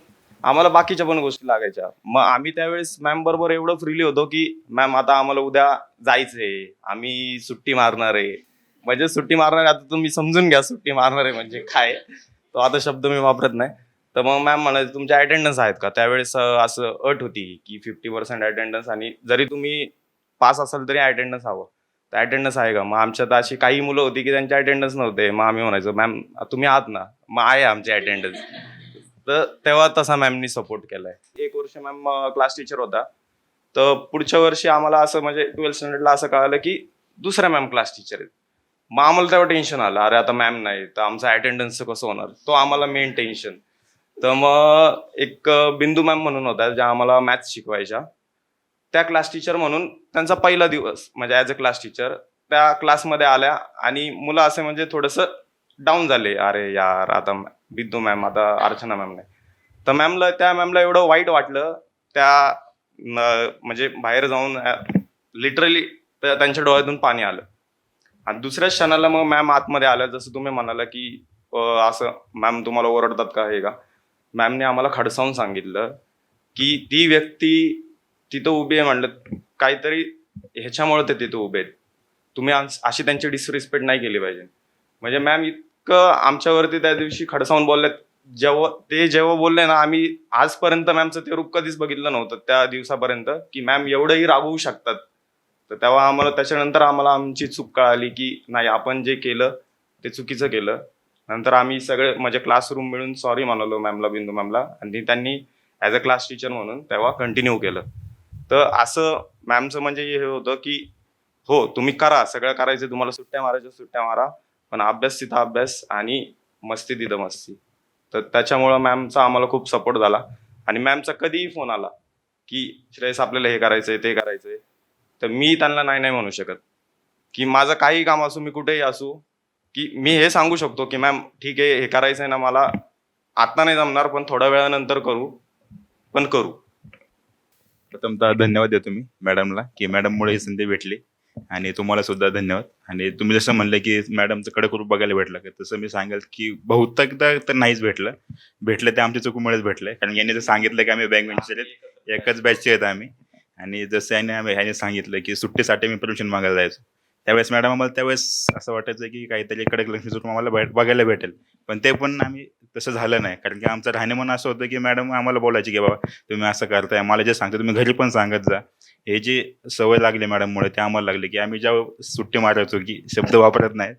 आम्हाला बाकीच्या पण गोष्टी लागायच्या. मग आम्ही त्यावेळेस मॅम बरोबर एवढं फ्रीली होतो की मॅम आता आम्हाला उद्या जायचंय, आम्ही सुट्टी मारणार आहे. म्हणजे सुट्टी मारणार आहे, आता तुम्ही समजून घ्या सुट्टी मारणार आहे म्हणजे काय, तो आता शब्द मी वापरत नाही. तर मग मॅम म्हणायचं तुमच्या अटेंडन्स आहेत का. त्यावेळेस असं अट होती की 50% अटेंडन्स, आणि जरी तुम्ही पास असाल तरी अटेंडन्स हवं. तर अटेंडन्स आहे का. मग आमच्यात अशी काही मुलं होती की त्यांचे अटेंडन्स नव्हते. मग आम्ही म्हणायचो मॅम तुम्ही आहात ना, मग आहे आमचे अटेंडन्स. तर तेव्हा तसा मॅमनी सपोर्ट केलाय. 1 वर्ष मॅम क्लास टीचर होता. तर पुढच्या वर्षी आम्हाला असं म्हणजे 12th स्टँडर्डला असं कळालं की दुसऱ्या मॅम क्लास टीचर आहेत. मग आम्हाला तेव्हा टेन्शन आलं, अरे आता मॅम नाही तर आमचं अटेंडन्सचं कसं होणार, तो आम्हाला मेन टेन्शन. तर मग एक बिंदू मॅम म्हणून होत्या ज्या आम्हाला मॅथ्स शिकवायच्या. त्या क्लास टीचर म्हणून त्यांचा पहिला दिवस म्हणजे ॲज अ क्लास टीचर त्या क्लासमध्ये आल्या आणि मुलं असे म्हणजे थोडंसं डाऊन झाले, अरे यार आता बिंदू मॅम, आता अर्चना मॅम नाही. तर त्या मॅमला एवढं वाईट वाटलं त्या म्हणजे बाहेर जाऊन लिटरली त्यांच्या डोळ्यातून पाणी आलं. आणि दुसऱ्याच क्षणाला मग मॅम आतमध्ये आल्या. जसं तुम्ही म्हणाला की असं मॅम तुम्हाला ओरडतात का हे का, मॅमने आम्हाला खडसावून सांगितलं की ती व्यक्ती तिथं उभी आहे म्हणलं काहीतरी ह्याच्यामुळे ते तिथं उभे आहेत, तुम्ही अशी त्यांची डिसरिस्पेक्ट नाही केली पाहिजे. म्हणजे मॅम इतकं आमच्यावरती त्या दिवशी खडसावून बोलल्यात. जेव्हा बोलले ना, आम्ही आजपर्यंत मॅमचं ते रूप कधीच बघितलं नव्हतं त्या दिवसापर्यंत की मॅम एवढंही रागवू शकतात. तर तेव्हा त्याच्यानंतर आम्हाला आमची चूक कळाली की नाही, आपण जे केलं ते चुकीचं केलं. नंतर आम्ही सगळे म्हणजे क्लासरूम मिळून सॉरी म्हणालो मॅमला, बिंदू मॅमला, आणि त्यांनी ॲज अ क्लास टीचर म्हणून तेव्हा कंटिन्यू केलं. तर असं मॅमचं म्हणजे हे होतं की हो तुम्ही करा, सगळं करायचं, तुम्हाला सुट्ट्या मारायच्या सुट्ट्या मारा, पण अभ्यास तिथं अभ्यास आणि मस्ती तिथं मस्ती. तर त्याच्यामुळं मॅमचा आम्हाला खूप सपोर्ट झाला. आणि मॅमचा कधीही फोन आला की श्रेयस आपल्याला हे करायचंय ते करायचंय, तर मी त्यांना नाही नाही म्हणू शकत. की माझं काही काम असू, मी कुठेही असू, की मी हे सांगू शकतो की मॅम ठीक आहे हे करायचंय ना, मला आता नाही जमणार पण थोड्या वेळानंतर करू, पण करू. प्रथमतः धन्यवाद देतो मी मॅडमला की मॅडममुळे ही संधी भेटली, आणि तुम्हाला सुद्धा धन्यवाद. आणि तुम्ही जसं म्हणलं की मॅडमचं कडक रूप बघायला भेटलं का, तसं मी सांगेल की बहुतेकदा तर नाहीच भेटलं ते आमच्या चुकीमुळेच भेटलंय. कारण यांनी तर सांगितलं की आम्ही बँक बेंचर आहेत, एकाच बॅचचे आहेत आम्ही. आणि जसं ह्याने सांगितलं की सुट्टीसाठी मी परमिशन मागायला जायचो, त्यावेळेस मॅडम आम्हाला त्यावेळेस असं वाटायचं की काहीतरी कडक लक्ष्मीचं रूप आम्हाला बघायला भेटेल. पण ते पण आम्ही तसं झालं नाही. कारण की आमचं राहणीमान असं होतं की मॅडम आम्हाला बोलायची की बाबा तुम्ही असं करताय, मला जे सांगता तुम्ही घरी पण सांगत जा. हे जी सवय लागली मॅडममुळे ते आम्हाला लागली की आम्ही जेव्हा सुट्टी मारायचो की शब्द वापरत नाही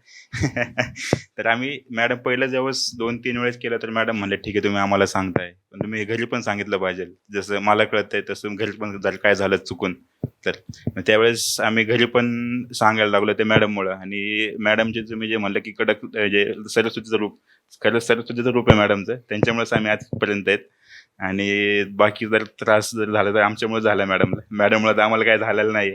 तर आम्ही मॅडम पहिलं जेव्हा 2-3 वेळेस केलं तर मॅडम म्हणले ठीक आहे तुम्ही आम्हाला सांगताय, पण तुम्ही घरी पण सांगितलं पाहिजे, जसं मला कळतंय तसं घरी पण जर काय झालं चुकून तर. त्यावेळेस आम्ही घरी पण सांगायला लागलो ते मॅडममुळं. आणि मॅडमचे तुम्ही जे म्हणलं की कडक जे सरस्वतीचं रूप, खरं सरस्वतीचं रूप आहे मॅडमचं, त्यांच्यामुळेच आम्ही आजपर्यंत आहेत. आणि बाकी जर त्रास जर झाला तर आमच्यामुळे झाला मॅडममुळे तर आम्हाला काय झालेलं नाही.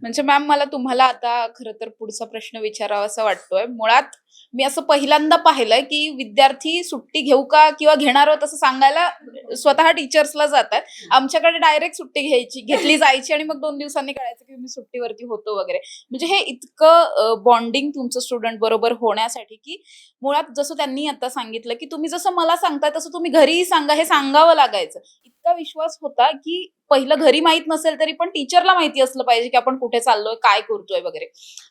म्हणजे मॅम मला तुम्हाला आता खरं तर पुढचा प्रश्न विचारावा असा वाटतोय. मुळात मी असं पहिल्यांदा पाहिलंय की विद्यार्थी सुट्टी घेऊ का किंवा घेणार आहोत असं सांगायला स्वतः टीचर्सला जातात. आमच्याकडे डायरेक्ट सुट्टी घेतली जायची आणि मग 2 दिवसांनी कळायचं की मी सुट्टीवरती होतो वगैरे. म्हणजे हे इतकं बॉन्डिंग तुमचं स्टुडंट बरोबर होण्यासाठी की मुळात जसं त्यांनी आता सांगितलं की तुम्ही जसं मला सांगताय तसं तुम्ही घरीही सांगा, हे सांगावं लागायचं. इतका विश्वास होता की पहिलं घरी माहित नसेल तरी पण टीचरला माहिती असलं पाहिजे की आपण कुठे चाललोय, काय करतोय वगैरे.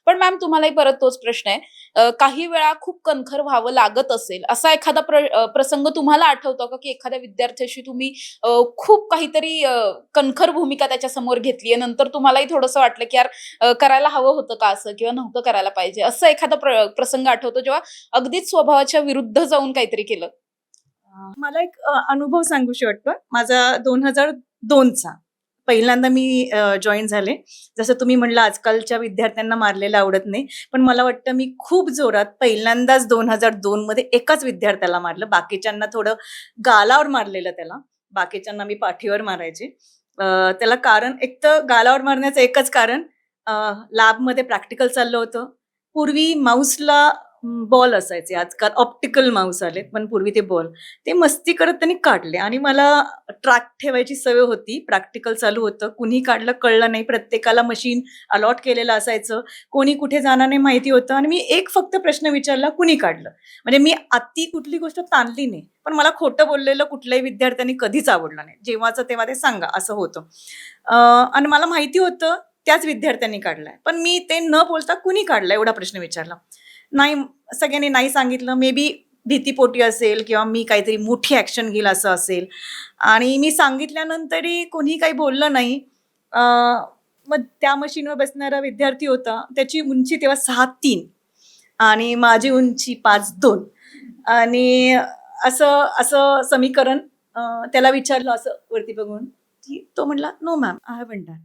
पण मॅम तुम्हालाही परत तोच प्रश्न आहे. काही वेळा खूप कणखर व्हावं लागत असेल, असा एखादा प्रसंग तुम्हाला आठवतो का की एखाद्या विद्यार्थ्याशी तुम्ही खूप काहीतरी कणखर भूमिका त्याच्या समोर घेतलीये, नंतर तुम्हालाही थोडंसं वाटलं की यार करायला हवं होतं का असं, किंवा नव्हतं करायला पाहिजे, असं एखादा प्रसंग आठवतो जेव्हा अगदीच स्वभावाच्या विरुद्ध जाऊन काहीतरी केलं? मला एक अनुभव सांगूशी वाटतो माझा 2002चा. पहिल्यांदा मी जॉईन झाले. जसं तुम्ही म्हणलं आजकालच्या विद्यार्थ्यांना मारलेलं आवडत नाही, पण मला वाटतं मी खूप जोरात पहिल्यांदाच 2002 मध्ये एकाच विद्यार्थ्याला मारलं. बाकीच्यांना थोडं गालावर मारलेलं त्याला, बाकीच्यांना मी पाठीवर मारायचे. त्याला कारण, एक तर गालावर मारण्याचं एकच कारण, लॅबमध्ये प्रॅक्टिकल चाललं होतं. पूर्वी माऊसला बॉल असायचे, आजकाल ऑप्टिकल माऊस आलेत, पण पूर्वी ते बॉल, ते मस्ती करत त्यांनी काढले. आणि मला ट्रॅक ठेवायची सवय होती. प्रॅक्टिकल चालू होतं, कुणी काढलं कळलं नाही, प्रत्येकाला मशीन अलॉट केलेलं असायचं, कोणी कुठे जाणार नाही माहिती होतं. आणि मी एक फक्त प्रश्न विचारला, कुणी काढलं. म्हणजे मी अति कुठली गोष्ट ताणली नाही, पण मला खोटं बोललेलं कुठल्याही विद्यार्थ्यांनी कधीच आवडलं नाही. जेव्हाचं तेव्हा ते सांगा असं होतं. आणि मला माहिती होतं त्याच विद्यार्थ्यांनी काढलाय, पण मी ते न बोलता कुणी काढलं एवढा प्रश्न विचारला नाही. सगळ्यांनी नाही सांगितलं. मे बी भीतीपोटी असेल किंवा मी काहीतरी मोठी ॲक्शन घेईल असं असेल. आणि मी सांगितल्यानंतरही कोणी काही बोललं नाही. मग त्या मशीनवर बसणारा विद्यार्थी होता, त्याची उंची तेव्हा 6'3" आणि माझी उंची 5'2". आणि असं असं समीकरण त्याला विचारलं असं वरती बघून, की तो म्हणला, no ma'am, I haven't done.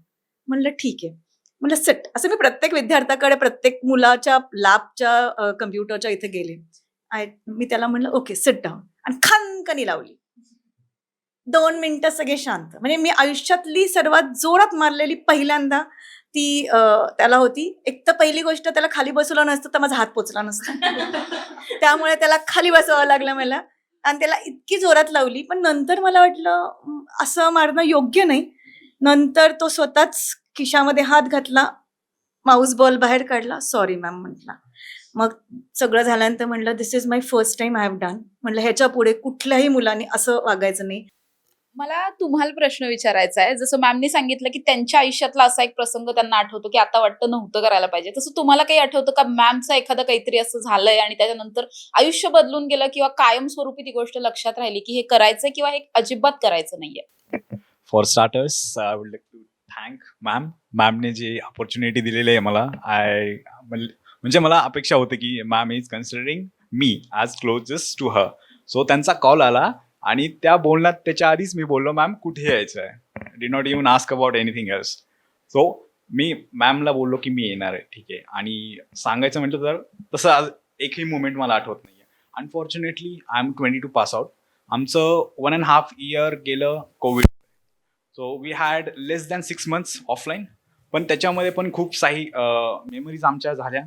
म्हणलं ठीक आहे. म्हणलं सेट. असं मी प्रत्येक विद्यार्थ्याकडे, प्रत्येक मुलाच्या लॅबच्या कम्प्युटरच्या इथे गेले. मी त्याला म्हणलं ओके सिट डाऊन, आणि खनकनी लावली. 2 मिनिटं सगळे शांत. म्हणजे मी आयुष्यातली सर्वात जोरात मारलेली पहिल्यांदा ती त्याला होती. एक तर पहिली गोष्ट, त्याला खाली बसवलं नसतं तर माझा हात पोचला नसता. त्यामुळे त्याला खाली बसवावं लागलं मला. आणि त्याला इतकी जोरात लावली. पण नंतर मला वाटलं असं मारणं योग्य नाही. नंतर तो स्वतःच खिशामध्ये हात घातला, माऊस बॉल बाहेर काढला, सॉरी मॅम म्हटला. मग सगळं झाल्यानंतर म्हटलं, this is my first time I have done. म्हटलं ह्याच्या पुढे कुठल्याही मुलांनी असं वागायचं नाही. मला तुम्हाला प्रश्न विचारायचा आहे. जसं मॅमनी सांगितलं की त्यांच्या आयुष्यातला असा एक प्रसंग त्यांना आठवतो की आता वाटतं नव्हतं करायला पाहिजे. तसं तुम्हाला काही आठवतं का मॅमचं एखादं काहीतरी असं झालंय आणि त्याच्यानंतर आयुष्य बदलून गेलं किंवा कायमस्वरूपी ती गोष्ट लक्षात राहिली की हे करायचंय किंवा हे अजिबात करायचं नाहीये? For starters I would like to thank मॅमने जी अपॉर्च्युनिटी दिलेली आहे मला. म्हणजे मला अपेक्षा होती की मॅम इज कन्सिडरिंग मी as closest to her. So त्यांचा कॉल आला आणि त्या बोलण्यात त्याच्या आधीच मी बोललो, मॅम कुठे यायचं आहे, did not even ask about anything else. So मी मॅमला बोललो की मी येणार आहे, ठीक आहे. आणि सांगायचं म्हटलं तर तसं आज एकही मुमेंट मला आठवत नाही आहे. Unfortunately I am 22 pass out. आमचं 1.5 इयर गेलं COVID. So we had less than 6 months offline. पण त्याच्यामध्ये पण खूप काही मेमरीज आमच्या झाल्या.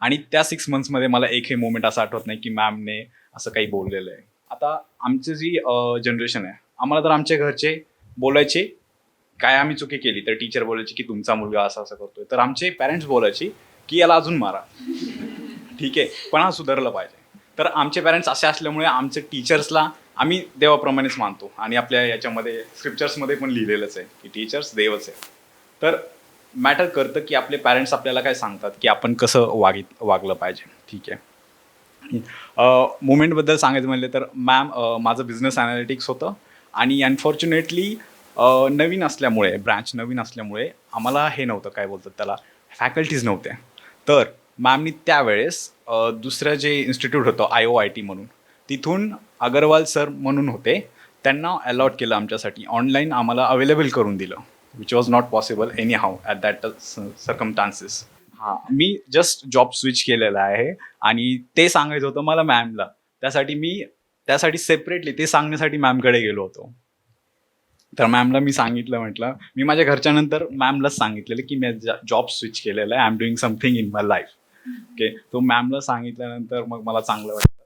आणि त्या 6 monthsमध्ये मला एकही मोमेंट असं आठवत नाही की मॅमने असं काही बोललेलं आहे. आता आमची जी जनरेशन आहे, आम्हाला तर आमच्या घरचे बोलायचे काय आम्ही चुकी केली तर टीचर बोलायची की तुमचा मुलगा असं असं करतोय, तर आमचे पॅरेंट्स बोलायचे की याला अजून मारा, ठीक आहे, पण हा सुधारला पाहिजे. तर आमचे पॅरेंट्स असे असल्यामुळे आमचे टीचर्सला आम्ही देवाप्रमाणेच मानतो आणि आपल्या याच्यामध्ये स्क्रिप्चर्समध्ये पण लिहिलेलंच आहे की टीचर्स देवच आहे. तर मॅटर करतं की आपले पॅरेंट्स आपल्याला काय सांगतात की आपण कसं वागलं पाहिजे, ठीक आहे. मुवमेंटबद्दल सांगायचं म्हणलं तर मॅम माझं बिझनेस ॲनालिटिक्स होतं आणि अनफॉर्च्युनेटली नवीन असल्यामुळे ब्रँच नवीन असल्यामुळे आम्हाला हे नव्हतं, काय बोलतात त्याला, फॅकल्टीज नव्हते. तर मॅमनी त्यावेळेस दुसरं जे इन्स्टिट्यूट होतं IOIT म्हणून, तिथून अगरवाल सर म्हणून होते, त्यांना अलॉट केलं आमच्यासाठी, ऑनलाईन आम्हाला अवेलेबल करून दिलं, which was not possible any how at that circumstances. हां, मी जस्ट जॉब स्विच केलेला आहे आणि ते सांगायचं होतं मला मॅमला. त्यासाठी सेपरेटली ते सांगण्यासाठी मॅमकडे गेलो होतो. तर मॅमला मी सांगितलं, म्हटलं मी माझ्या घरच्यानंतर मॅमलाच सांगितलेलं की मी जॉब स्विच केलेलं आहे, I am doing something in my life. Okay, तो मॅमला सांगितल्यानंतर मग मला चांगलं वाटतं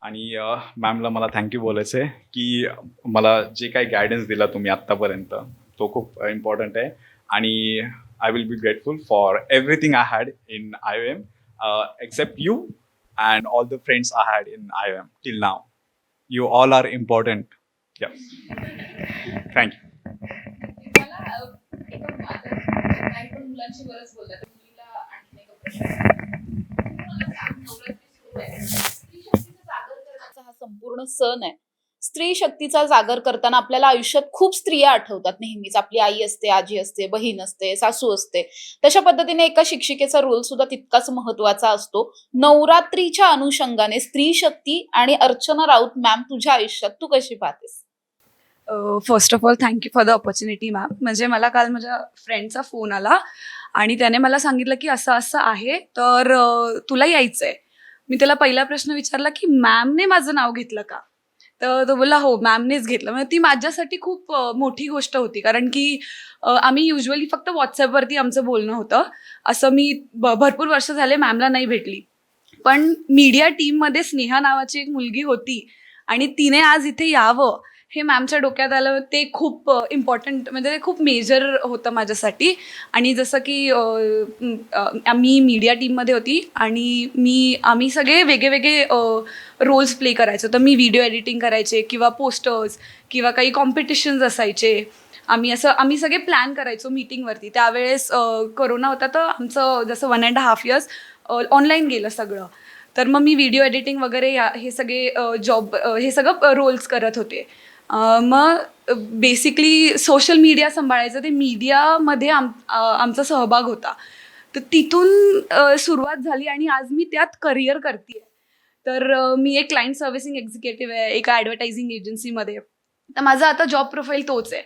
आणि मॅमला मला थँक्यू बोलायचं आहे की मला जे काही गायडन्स दिला तुम्ही आत्तापर्यंत तो खूप इम्पॉर्टंट आहे. आणि I will be grateful for everything I had in IOM, except you and all the friends I had in IOM till now. You all are important. Yeah. Thank you. मला एका काही पण मुलांची गरज बोलतात, मुलीला आणखीन एक प्रश्न. मला सांग, नवरात्री सुरू आहे, स्त्री शक्तीचा जागर करण्याचा हा संपूर्ण सण आहे. स्त्री शक्तीचा जागर करताना आपल्याला आयुष्यात खूप स्त्रिया आठवतात नेहमीच. आपली आई असते, आजी असते, बहीण असते, सासू असते. तशा पद्धतीने एका शिक्षिकेचा रोल सुद्धा तितकाच महत्वाचा असतो. नवरात्रीच्या अनुषंगाने स्त्री शक्ती आणि अर्चना राऊत मॅम तुझ्या आयुष्यात तू कशी पाहतेस? First of all thank you for the opportunity ma'am. म्हणजे मला काल माझ्या फ्रेंडचा फोन आला आणि त्याने मला सांगितलं की असं असं आहे, तर तुला यायचं आहे. मी त्याला पहिला प्रश्न विचारला की मॅमने माझं नाव घेतलं का? तर तो बोलला हो मॅमनेच घेतलं. म्हणजे ती माझ्यासाठी खूप मोठी गोष्ट होती, कारण की आम्ही युजली फक्त व्हॉट्सॲपवरती आमचं बोलणं होतं. असं मी भरपूर वर्ष झाले मॅमला नाही भेटली. पण मीडिया टीममध्ये स्नेहा नावाची एक मुलगी होती आणि तिने आज इथे यावं हे मॅमच्या डोक्यात आलं. ते खूप इम्पॉर्टंट, म्हणजे ते खूप मेजर होतं माझ्यासाठी. आणि जसं की मी मीडिया टीममध्ये होती आणि आम्ही सगळे वेगळे रोल्स प्ले करायचो. तर मी व्हिडिओ एडिटिंग करायचे किंवा पोस्टर्स किंवा काही कॉम्पिटिशन्स असायचे. आम्ही सगळे प्लॅन करायचो मीटिंगवरती. त्यावेळेस कोरोना होता, तर आमचं जसं 1.5 years ऑनलाईन गेलं सगळं. तर मग मी व्हिडिओ एडिटिंग वगैरे हे सगळं रोल्स करत होते. मग बेसिकली सोशल मीडिया सांभाळायचं, ते मीडियामध्ये आमचा सहभाग होता. तर तिथून सुरुवात झाली आणि आज मी त्यात करिअर करते. तर मी एक क्लायंट सर्व्हिसिंग एक्झिक्युटिव्ह आहे एका ॲडव्हर्टायझिंग एजन्सीमध्ये. तर माझा आता जॉब प्रोफाईल तोच आहे.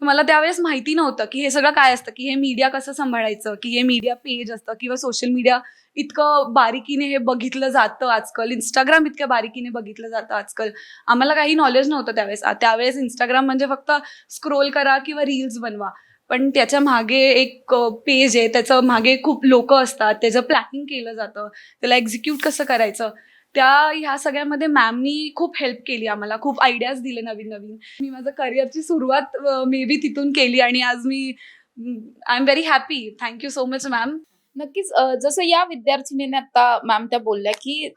मला त्यावेळेस माहिती नव्हतं की हे सगळं काय असतं, की हे मीडिया कसं सांभाळायचं, की हे मीडिया पेज असतं किंवा सोशल मीडिया इतकं बारीकीने हे बघितलं जातं आजकाल. इंस्टाग्राम इतक्या बारीकीने बघितलं जातं आजकाल. आम्हाला काही नॉलेज नव्हतं त्यावेळेस इंस्टाग्राम म्हणजे फक्त स्क्रोल करा किंवा रील्स बनवा. पण त्याच्या मागे एक पेज आहे, त्याचं मागे खूप लोक असतात, त्याचं प्लॅनिंग केलं जातं, त्याला एक्झिक्यूट कसं करायचं. त्या ह्या सगळ्यामध्ये मॅमनी खूप हेल्प केली आम्हाला, खूप आयडियाज दिले नवीन नवीन. मी माझं करिअरची सुरुवात मे बी तिथून केली आणि आज मी I am very happy. Thank you so much ma'am. नक्कीच जसं या विद्यार्थिनीने आता मॅम त्या बोलल्या की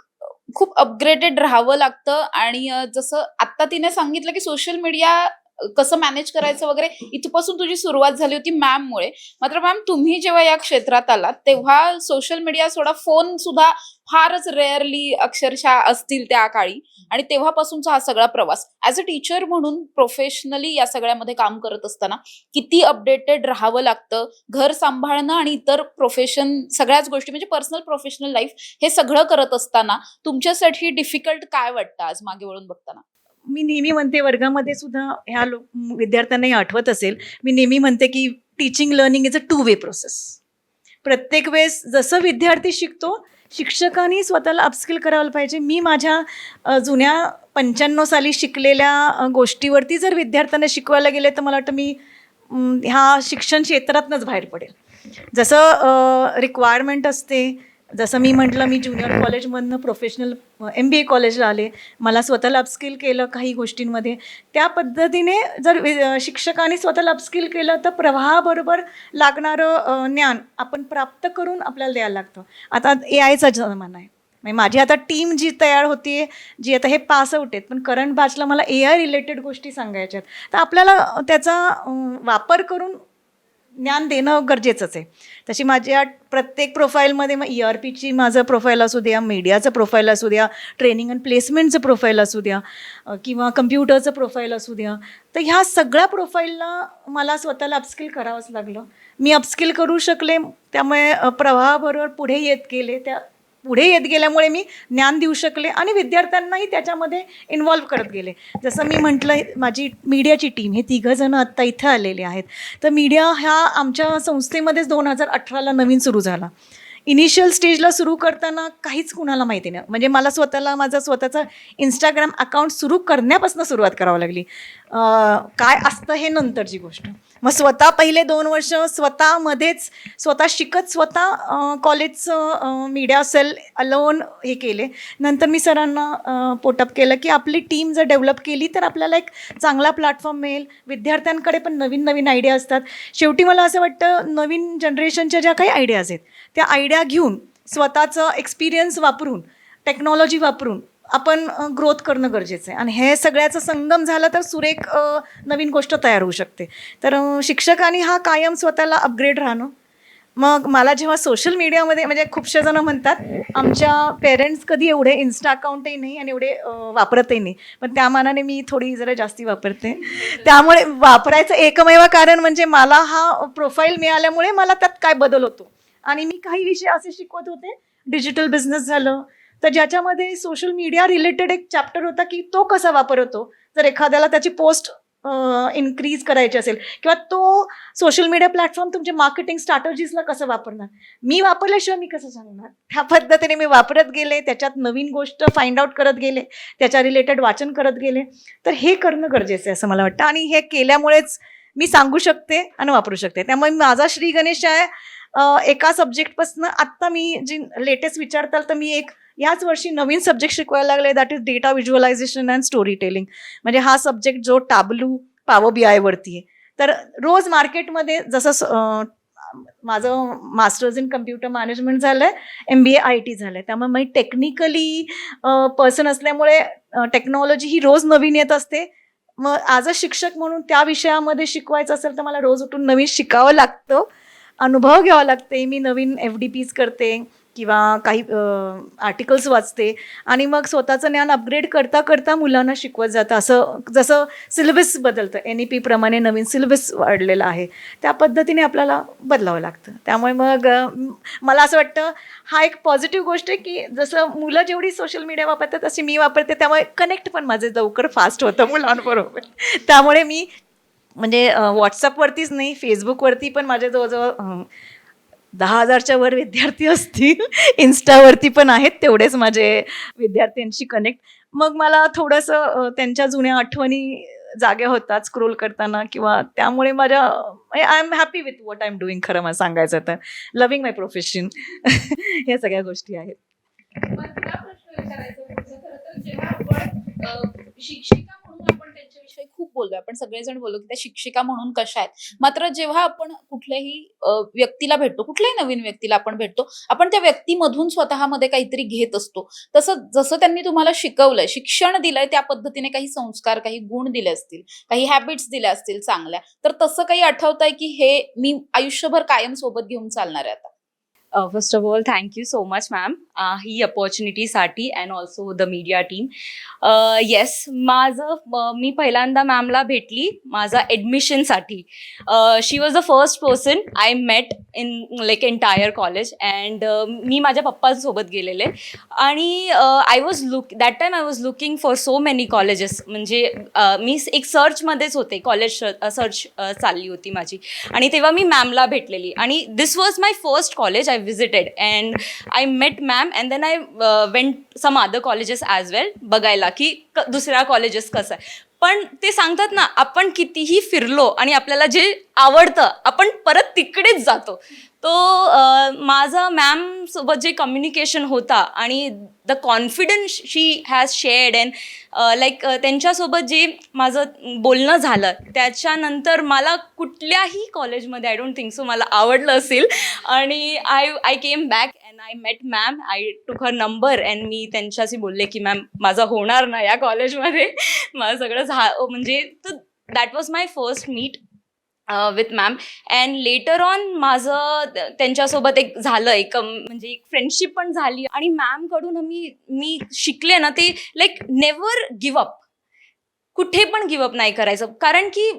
खूप अपग्रेडेड राहावं लागतं आणि जसं आता तिने सांगितलं की सोशल मीडिया कसं मॅनेज करायचं वगैरे इथपासून तुझी सुरुवात झाली होती मॅममुळे. मात्र मॅम तुम्ही जेव्हा या क्षेत्रात आलात तेव्हा सोशल मीडिया सोडा फोन सुद्धा फारच रेअरली अक्षरशः असतील त्या काळी आणि तेव्हापासूनचा हा सगळा प्रवास ॲज अ टीचर म्हणून प्रोफेशनली या सगळ्यामध्ये काम करत असताना किती अपडेटेड राहावं लागतं, घर सांभाळणं आणि इतर प्रोफेशन सगळ्याच गोष्टी म्हणजे पर्सनल प्रोफेशनल लाईफ हे सगळं करत असताना तुमच्यासाठी डिफिकल्ट काय वाटतं आज मागे वळून बघताना? मी नेहमी म्हणते, वर्गामध्ये सुद्धा ह्या विद्यार्थ्यांनाही आठवत असेल, मी नेहमी म्हणते की teaching learning is a 2 way process. प्रत्येक वेळेस जसं विद्यार्थी शिकतो, शिक्षकांनी स्वतःला अपस्किल करायला पाहिजे. मी माझ्या जुन्या 95 साली शिकलेल्या गोष्टीवरती जर विद्यार्थ्यांना शिकवायला गेले तर मला वाटतं मी ह्या शिक्षण क्षेत्रातनंच बाहेर पडेल. जसं रिक्वायरमेंट असते, जसं मी म्हटलं, मी ज्युनियर कॉलेजमधनं प्रोफेशनल MBA कॉलेजला आले, मला स्वतःला अपस्किल केलं काही गोष्टींमध्ये. त्या पद्धतीने जर शिक्षकांनी स्वतःला अपस्किल केलं तर प्रवाहाबरोबर लागणारं ज्ञान आपण प्राप्त करून आपल्याला द्यायला लागतं. आता AIचा जमाना आहे, म्हणजे माझी आता टीम जी तयार होती आहे, जी आता हे पास आउट आहेत, पण करंट बॅचला मला AI रिलेटेड गोष्टी सांगायच्या आहेत. तर आपल्याला त्याचा वापर करून ज्ञान देणं गरजेचंच आहे. तशी माझ्या प्रत्येक प्रोफाईलमध्ये मग ERPची माझं प्रोफाईल असू द्या, मीडियाचं प्रोफाईल असू द्या, ट्रेनिंग अँड प्लेसमेंटचं प्रोफाईल असू द्या किंवा कम्प्युटरचं प्रोफाईल असू द्या, तर ह्या सगळ्या प्रोफाईलला मला स्वतःला अपस्किल करावंच लागलं. मी अपस्किल करू शकले, त्यामुळे प्रवाहाबरोबर पुढे येत गेले. पुढे येत गेल्यामुळे मी ज्ञान देऊ शकले आणि विद्यार्थ्यांनाही त्याच्यामध्ये इन्व्हॉल्व करत गेले. जसं मी म्हटलं, माझी मीडियाची टीम हे 3 जण आत्ता इथं आलेले आहेत. तर मीडिया ह्या आमच्या संस्थेमध्येच 2018ला नवीन सुरू झाला. इनिशियल स्टेजला सुरू करताना काहीच कुणाला माहिती नाही, म्हणजे मला स्वतःला माझा स्वतःचा इंस्टाग्राम अकाउंट सुरू करण्यापासून सुरुवात करावी लागली. काय असतं हे नंतरची गोष्ट. मग स्वतः पहिले 2 वर्ष स्वतः शिकत कॉलेजचं मीडिया सेल अलोन हे केले. नंतर मी सरांना पोटअप केलं की आपली टीम जर डेव्हलप केली तर आपल्याला एक चांगला प्लॅटफॉर्म मिळेल. विद्यार्थ्यांकडे पण नवीन नवीन आयडिया असतात. शेवटी मला असं वाटतं, नवीन जनरेशनच्या ज्या काही आयडियाज आहेत त्या आयडिया घेऊन स्वतःचं एक्सपिरियन्स वापरून, टेक्नॉलॉजी वापरून आपण ग्रोथ करणं गरजेचं आहे. आणि हे सगळ्याचं संगम झालं तर सुरेख नवीन गोष्ट तयार होऊ शकते. तर शिक्षकांनी हा कायम स्वतःला अपग्रेड राहणं. मग मला जेव्हा सोशल मीडियामध्ये, म्हणजे खूपशे जण म्हणतात आमच्या पेरेंट्स कधी एवढे इन्स्टा अकाउंटही नाही आणि एवढे वापरतही नाही, पण त्या मानाने मी थोडी जरा जास्ती वापरते. त्यामुळे वापरायचं एकमेव कारण म्हणजे मला हा प्रोफाईल मिळाल्यामुळे मला त्यात काय बदल होतो. आणि मी काही विषय असे शिकवत होते, डिजिटल बिझनेस झालं, तर ज्याच्यामध्ये सोशल मीडिया रिलेटेड एक चॅप्टर होता की तो कसा वापर होतो जर एखाद्याला त्याची पोस्ट इन्क्रीज करायची असेल, किंवा तो सोशल मीडिया प्लॅटफॉर्म तुमच्या मार्केटिंग स्ट्रॅटेजीजला कसं वापरणार. मी वापरल्याशिवाय मी कसं सांगणार. त्या पद्धतीने मी वापरत गेले, त्याच्यात नवीन गोष्ट फाइंड आउट करत गेले, त्याच्या रिलेटेड वाचन करत गेले. तर हे करणं गरजेचं आहे असं मला वाटतं, आणि हे केल्यामुळेच मी सांगू शकते आणि वापरू शकते. त्यामुळे माझा श्री गणेश आहे एका सब्जेक्टपासून आत्ता मी जी लेटेस्ट विचारताल तर मी एक याच वर्षी नवीन सब्जेक्ट शिकवायला लागले, that is data visualisation and story telling. म्हणजे हा सब्जेक्ट जो टॅब्लू पॉवर BI वरती आहे. तर रोज मार्केटमध्ये जसं माझं मास्टर्स इन कम्प्युटर मॅनेजमेंट झालं आहे, MBA IT झालं आहे, त्यामुळे मी टेक्निकली पर्सन असल्यामुळे टेक्नॉलॉजी ही रोज नवीन येत असते. मग ॲज अ शिक्षक म्हणून त्या विषयामध्ये शिकवायचं असेल तर मला रोज उठून नवीन शिकावं लागतं, अनुभव घ्यावा लागते. मी नवीन FDPs करते किंवा काही आर्टिकल्स वाचते आणि मग स्वतःचं ज्ञान अपग्रेड करता करता मुलांना शिकवत जातं. असं जसं सिलेबस बदलतं, NEP प्रमाणे नवीन सिलेबस वाढलेला आहे, त्या पद्धतीने आपल्याला बदलावं लागतं. त्यामुळे मग मला असं वाटतं हा एक पॉझिटिव्ह गोष्ट आहे की जसं मुलं जेवढी सोशल मीडिया वापरतात तशी मी वापरते, त्यामुळे कनेक्ट पण माझे लवकर फास्ट होतं मुलांबरोबर. त्यामुळे मी म्हणजे व्हॉट्सअपवरतीच नाही, फेसबुकवरती पण माझ्या जवळजवळ 10,000च्या वर विद्यार्थी असतील. इन्स्टावरती पण आहेत तेवढेच माझे विद्यार्थ्यांशी कनेक्ट. मग मला थोडंसं त्यांच्या जुन्या आठवणी जाग्या होतात स्क्रोल करताना, किंवा त्यामुळे माझ्या I am happy with what I am doing. खरं मला सांगायचं तर लव्हिंग माय प्रोफेशन. ह्या सगळ्या गोष्टी आहेत. मला तुला प्रश्न विचारायचं होतं. खरं तर जेव्हा आपण शिक्षिका म्हणून आपण त्यांच्याविषयी खूप बोललो, आपण सगळेजण बोललो की त्या शिक्षिका म्हणून कशा आहेत. मात्र जेव्हा आपण कुठल्याही व्यक्तीला भेटतो, कुठल्याही नवीन व्यक्तीला आपण भेटतो, आपण त्या व्यक्तीमधून स्वतःमध्ये काहीतरी घेत असतो. तसं जसं त्यांनी तुम्हाला शिकवलंय, शिक्षण दिलंय, त्या पद्धतीने काही संस्कार, काही गुण दिले असतील, काही हॅबिट्स दिल्या असतील चांगल्या, तर तसं काही आठवतंय की हे मी आयुष्यभर कायम सोबत घेऊन चालणार आहे आता? First of all thank you so much ma'am ही अपॉर्च्युनिटीसाठी and also the media team. Yes, मी पहिल्यांदा मॅमला भेटली माझा ॲडमिशनसाठी. She was the first person I met in like entire college and मी माझ्या पप्पांसोबत गेलेले आणि that time I was looking for so many colleges. म्हणजे मी एक सर्चमध्येच होते, कॉलेज सर्च चालली होती माझी आणि तेव्हा मी मॅमला भेटलेली आणि this was my first college I visited and I met ma'am and then I went some other colleges as well बघायला की दुसऱ्या कॉलेजेस कसं आहे. पण ते सांगतात ना, आपण कितीही फिरलो आणि आपल्याला जे आवडतं आपण परत तिकडेच जातो. तो माझा मॅम सोबत जे कम्युनिकेशन होता आणि the confidence she has shared and like त्यांच्यासोबत जे माझं बोलणं झालं त्याच्यानंतर मला कुठल्याही कॉलेजमध्ये आय डोंट थिंक सो मला आवडलं असेल आणि I came back and I met ma'am. I टूक हर नंबर अँड मी त्यांच्याशी बोलले की मॅम माझं होणार ना या कॉलेजमध्ये, मला सगळं म्हणजे that was my first meet with ma'am. And later on माझं त्यांच्यासोबत एक झालं, म्हणजे एक फ्रेंडशिप पण झाली आणि मॅमकडून मी शिकले ना ते लाईक नेवर गिव्ह अप, कुठे पण गिव्हअप नाही करायचं. कारण की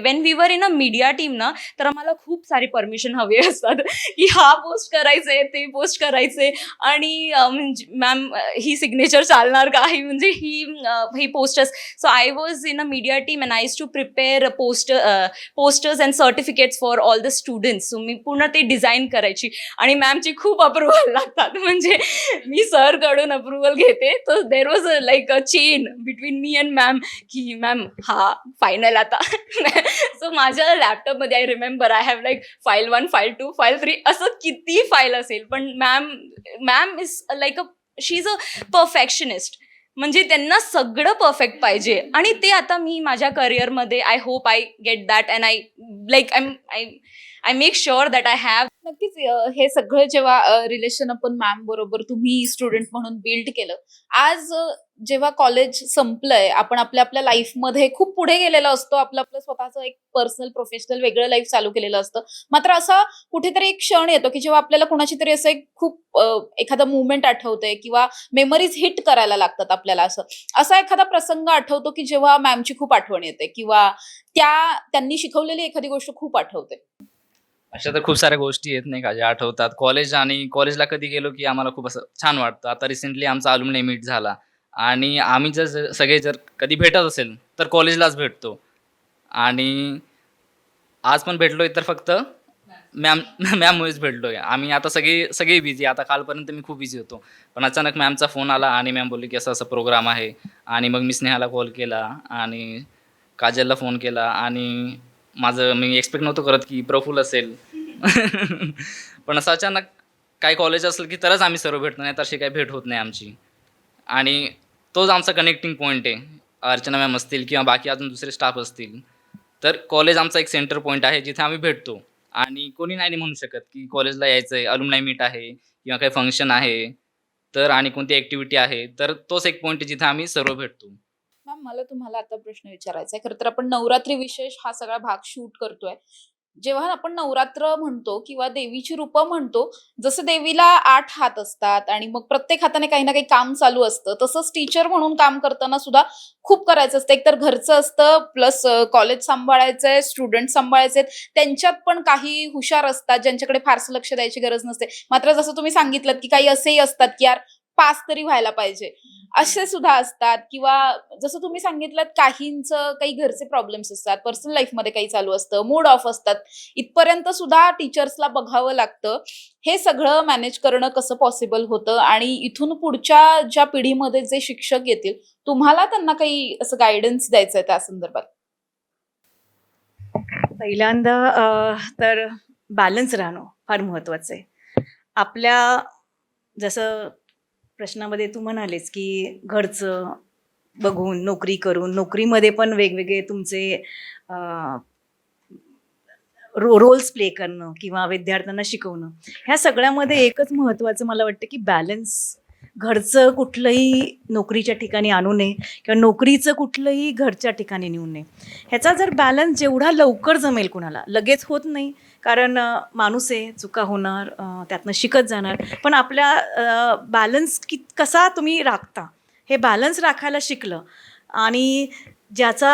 when we were in a media team ना, तर आम्हाला खूप सारे परमिशन हवे असतात की हा पोस्ट करायचंय, ते पोस्ट करायचे आणि म्हणजे मॅम ही सिग्नेचर चालणार का, ही म्हणजे ही posters. So I was in a media team and I use to prepare posters and certificates for all the students. So मी पूर्ण ते डिझाईन करायची आणि मॅमची खूप अप्रुव्हल लागतात. म्हणजे मी सरकडून अप्रुव्हल घेते, तर there was like a chain between me and ma'am की मॅम हा फायनल आता. सो माझ्या लॅपटॉपमध्ये I remember I have like file 1, file 2, file 3 असं किती फाईल असेल, पण ma'am is like she is a perfectionist. म्हणजे त्यांना सगळं परफेक्ट पाहिजे आणि ते आता मी माझ्या करिअरमध्ये I hope I get that and I like I make sure that I have. नक्कीच हे सगळं जेव्हा रिलेशन आपण मॅम बरोबर तुम्ही स्टुडंट म्हणून बिल्ड केलं, आज जेव्हा कॉलेज संपलंय, आपण आपल्या लाईफमध्ये खूप पुढे गेलेलो असतो, आपलं स्वतःचं एक पर्सनल प्रोफेशनल वेगळं लाईफ चालू केलेलं असतं. मात्र असा कुठेतरी एक क्षण येतो की जेव्हा आपल्याला कोणाची तरी असं एक खूप एखादा मुवमेंट आठवतंय किंवा मेमरीज हिट करायला लागतात आपल्याला. असा एखादा प्रसंग आठवतो की जेव्हा मॅमची खूप आठवण येते किंवा त्यांनी शिकवलेली एखादी गोष्ट खूप आठवते? अशा तर खूप साऱ्या गोष्टी आहेत नाही का ज्या आठवतात. कॉलेजला कधी गेलो की आम्हाला खूप असं छान वाटतं. आता रिसेंटली आमचा अल्युमनी मीट झाला आणि आम्ही सगळे जर कधी भेटत असेल तर कॉलेजलाच भेटतो आणि आज पण भेटलोय तर फक्त मॅममुळेच भेटलोय. आम्ही आता सगळे बिझी. आता कालपर्यंत मी खूप बिझी होतो, पण अचानक मॅमचा फोन आला आणि मॅम बोलली की असं असं प्रोग्राम आहे आणि मग मी स्नेहाला कॉल केला आणि काजलला फोन केला आणि मी एक्सपेक्ट नव्हतं करत की प्रफुल असेल. पण असं अचानक काही कॉलेज असेल की तरच आम्ही सर्व भेटतो, नाही तर अशी काही भेट होत नाही आमची. आणि तोच आमचा कनेक्टिंग पॉईंट आहे. अर्चना मॅम असतील किंवा बाकी अजून दुसरे स्टाफ असतील, तर कॉलेज आमचा एक सेंटर पॉईंट आहे जिथे आम्ही भेटतो आणि कोणी नाही म्हणू शकत की कॉलेजला यायचं आहे, अल्युमनी मीट आहे किंवा काही फंक्शन आहे तर आणि कोणती ॲक्टिव्हिटी आहे, तर तोच एक पॉईंट आहे जिथे आम्ही सर्व भेटतो. मॅम, मला तुम्हाला आता प्रश्न विचारायचा आहे. खरं तर आपण नवरात्री विशेष हा सगळा भाग शूट करतोय. जेव्हा आपण नवरात्र म्हणतो किंवा देवीची रूपं म्हणतो, जसं देवीला 8 हात असतात आणि मग प्रत्येक हाताने काही ना काही काम चालू असतं, तसंच टीचर म्हणून काम करताना सुद्धा खूप करायचं असतं. एकतर घरचं असतं, प्लस कॉलेज सांभाळायचंय, स्टुडंट सांभाळायचे, त्यांच्यात पण काही हुशार असतात ज्यांच्याकडे फारसं लक्ष द्यायची गरज नसते. मात्र जसं तुम्ही सांगितलं की काही असेही असतात की यार पास तरी व्हायला पाहिजे, असे सुद्धा असतात. किंवा जसं तुम्ही सांगितलं काहींचं काही घरचे प्रॉब्लेम्स असतात, पर्सनल लाईफमध्ये काही चालू असतं, मूड ऑफ असतात, इथपर्यंत सुद्धा टीचर्सला बघावं लागतं. हे सगळं मॅनेज करणं कसं पॉसिबल होतं आणि इथून पुढच्या ज्या पिढीमध्ये जे शिक्षक येतील, तुम्हाला त्यांना काही असं गायडन्स द्यायचं आहे त्या संदर्भात? पहिल्यांदा तर बॅलन्स राहणं फार महत्त्वाचं आहे. आपल्या जसं प्रश्नामध्ये तू म्हणालेस की घरचं बघून नोकरी करून नोकरीमध्ये पण वेगवेगळे तुमचे रोल्स प्ले करणं किंवा विद्यार्थ्यांना शिकवणं, ह्या सगळ्यामध्ये एकच महत्त्वाचं मला वाटतं की बॅलन्स. घरचं कुठलंही नोकरीच्या ठिकाणी आणू नये किंवा नोकरीचं कुठलंही घरच्या ठिकाणी नेऊ नये. ह्याचा जर बॅलन्स जेवढा लवकर जमेल कुणाला, लगेच होत नाही, कारण माणूस आहे, चुका होणार, त्यातनं शिकत जाणार. पण आपल्या बॅलन्स कसा तुम्ही राखता, हे बॅलन्स राखायला शिकलं आणि ज्याचा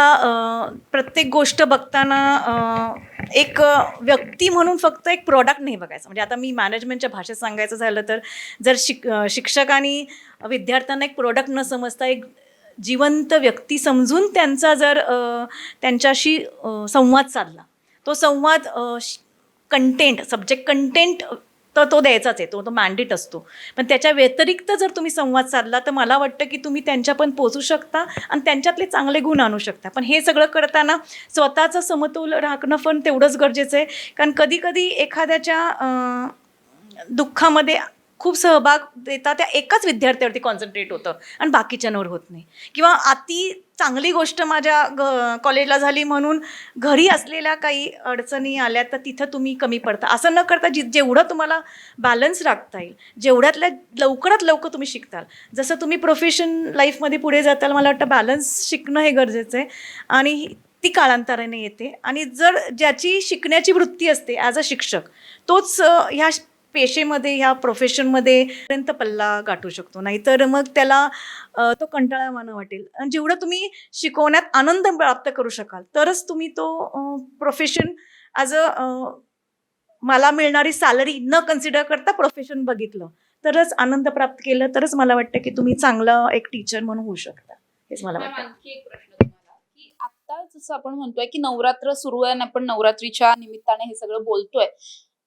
प्रत्येक गोष्ट बघताना एक व्यक्ती म्हणून फक्त एक प्रॉडक्ट नाही बघायचं. म्हणजे आता मी मॅनेजमेंटच्या भाषेत सांगायचं झालं तर जर शिक्षकांनी विद्यार्थ्यांना एक प्रॉडक्ट न समजता एक जिवंत व्यक्ती समजून त्यांचा जर त्यांच्याशी संवाद साधला, तो संवाद कंटेंट, सब्जेक्ट कंटेंट तर तो द्यायचाच आहे, तो मॅन्डेट असतो. पण त्याच्या व्यतिरिक्त जर तुम्ही संवाद साधला तर मला वाटतं की तुम्ही त्यांच्या पण पोचू शकता आणि त्यांच्यातले चांगले गुण आणू शकता. पण हे सगळं करताना स्वतःचं समतोल राखणं पण तेवढंच गरजेचं आहे. कारण कधी कधी एखाद्याच्या दुःखामध्ये खूप सहभाग देता त्या एकाच विद्यार्थ्यावरती कॉन्सन्ट्रेट होतं आणि बाकीच्यांवर होत नाही. किंवा अति चांगली गोष्ट माझ्या कॉलेजला झाली म्हणून घरी असलेल्या काही अडचणी आल्या तर तिथं तुम्ही कमी पडता. असं न करता जेवढं तुम्हाला बॅलन्स राखता येईल, जेवढ्यातल्या लवकरात लवकर तुम्ही शिकताल. जसं तुम्ही प्रोफेशन लाईफमध्ये पुढे जाताल, मला वाटतं बॅलन्स शिकणं हे गरजेचं आहे आणि ती कालांतराने येते. आणि जर ज्याची शिकण्याची वृत्ती असते ॲज अ शिक्षक, तोच ह्या पेशेमध्ये, ह्या प्रोफेशनमध्ये पर्यंत पल्ला गाठू शकतो. नाहीतर मग त्याला तो कंटाळावाणा वाटेल. आणि जेवढं तुम्ही शिकवण्यात आनंद प्राप्त करू शकाल तरच तुम्ही तो प्रोफेशन ॲज अ मला मिळणारी सॅलरी न कन्सिडर करता प्रोफेशन बघितलं तरच आनंद प्राप्त केलं तरच मला वाटतं की तुम्ही चांगलं एक टीचर म्हणून होऊ शकता. हेच मला मॅम, वाटतं. आणखी एक प्रश्न तुम्हाला, की आता जसं आपण म्हणतोय की नवरात्र सुरू आहे आणि आपण नवरात्रीच्या निमित्ताने हे सगळं बोलतोय.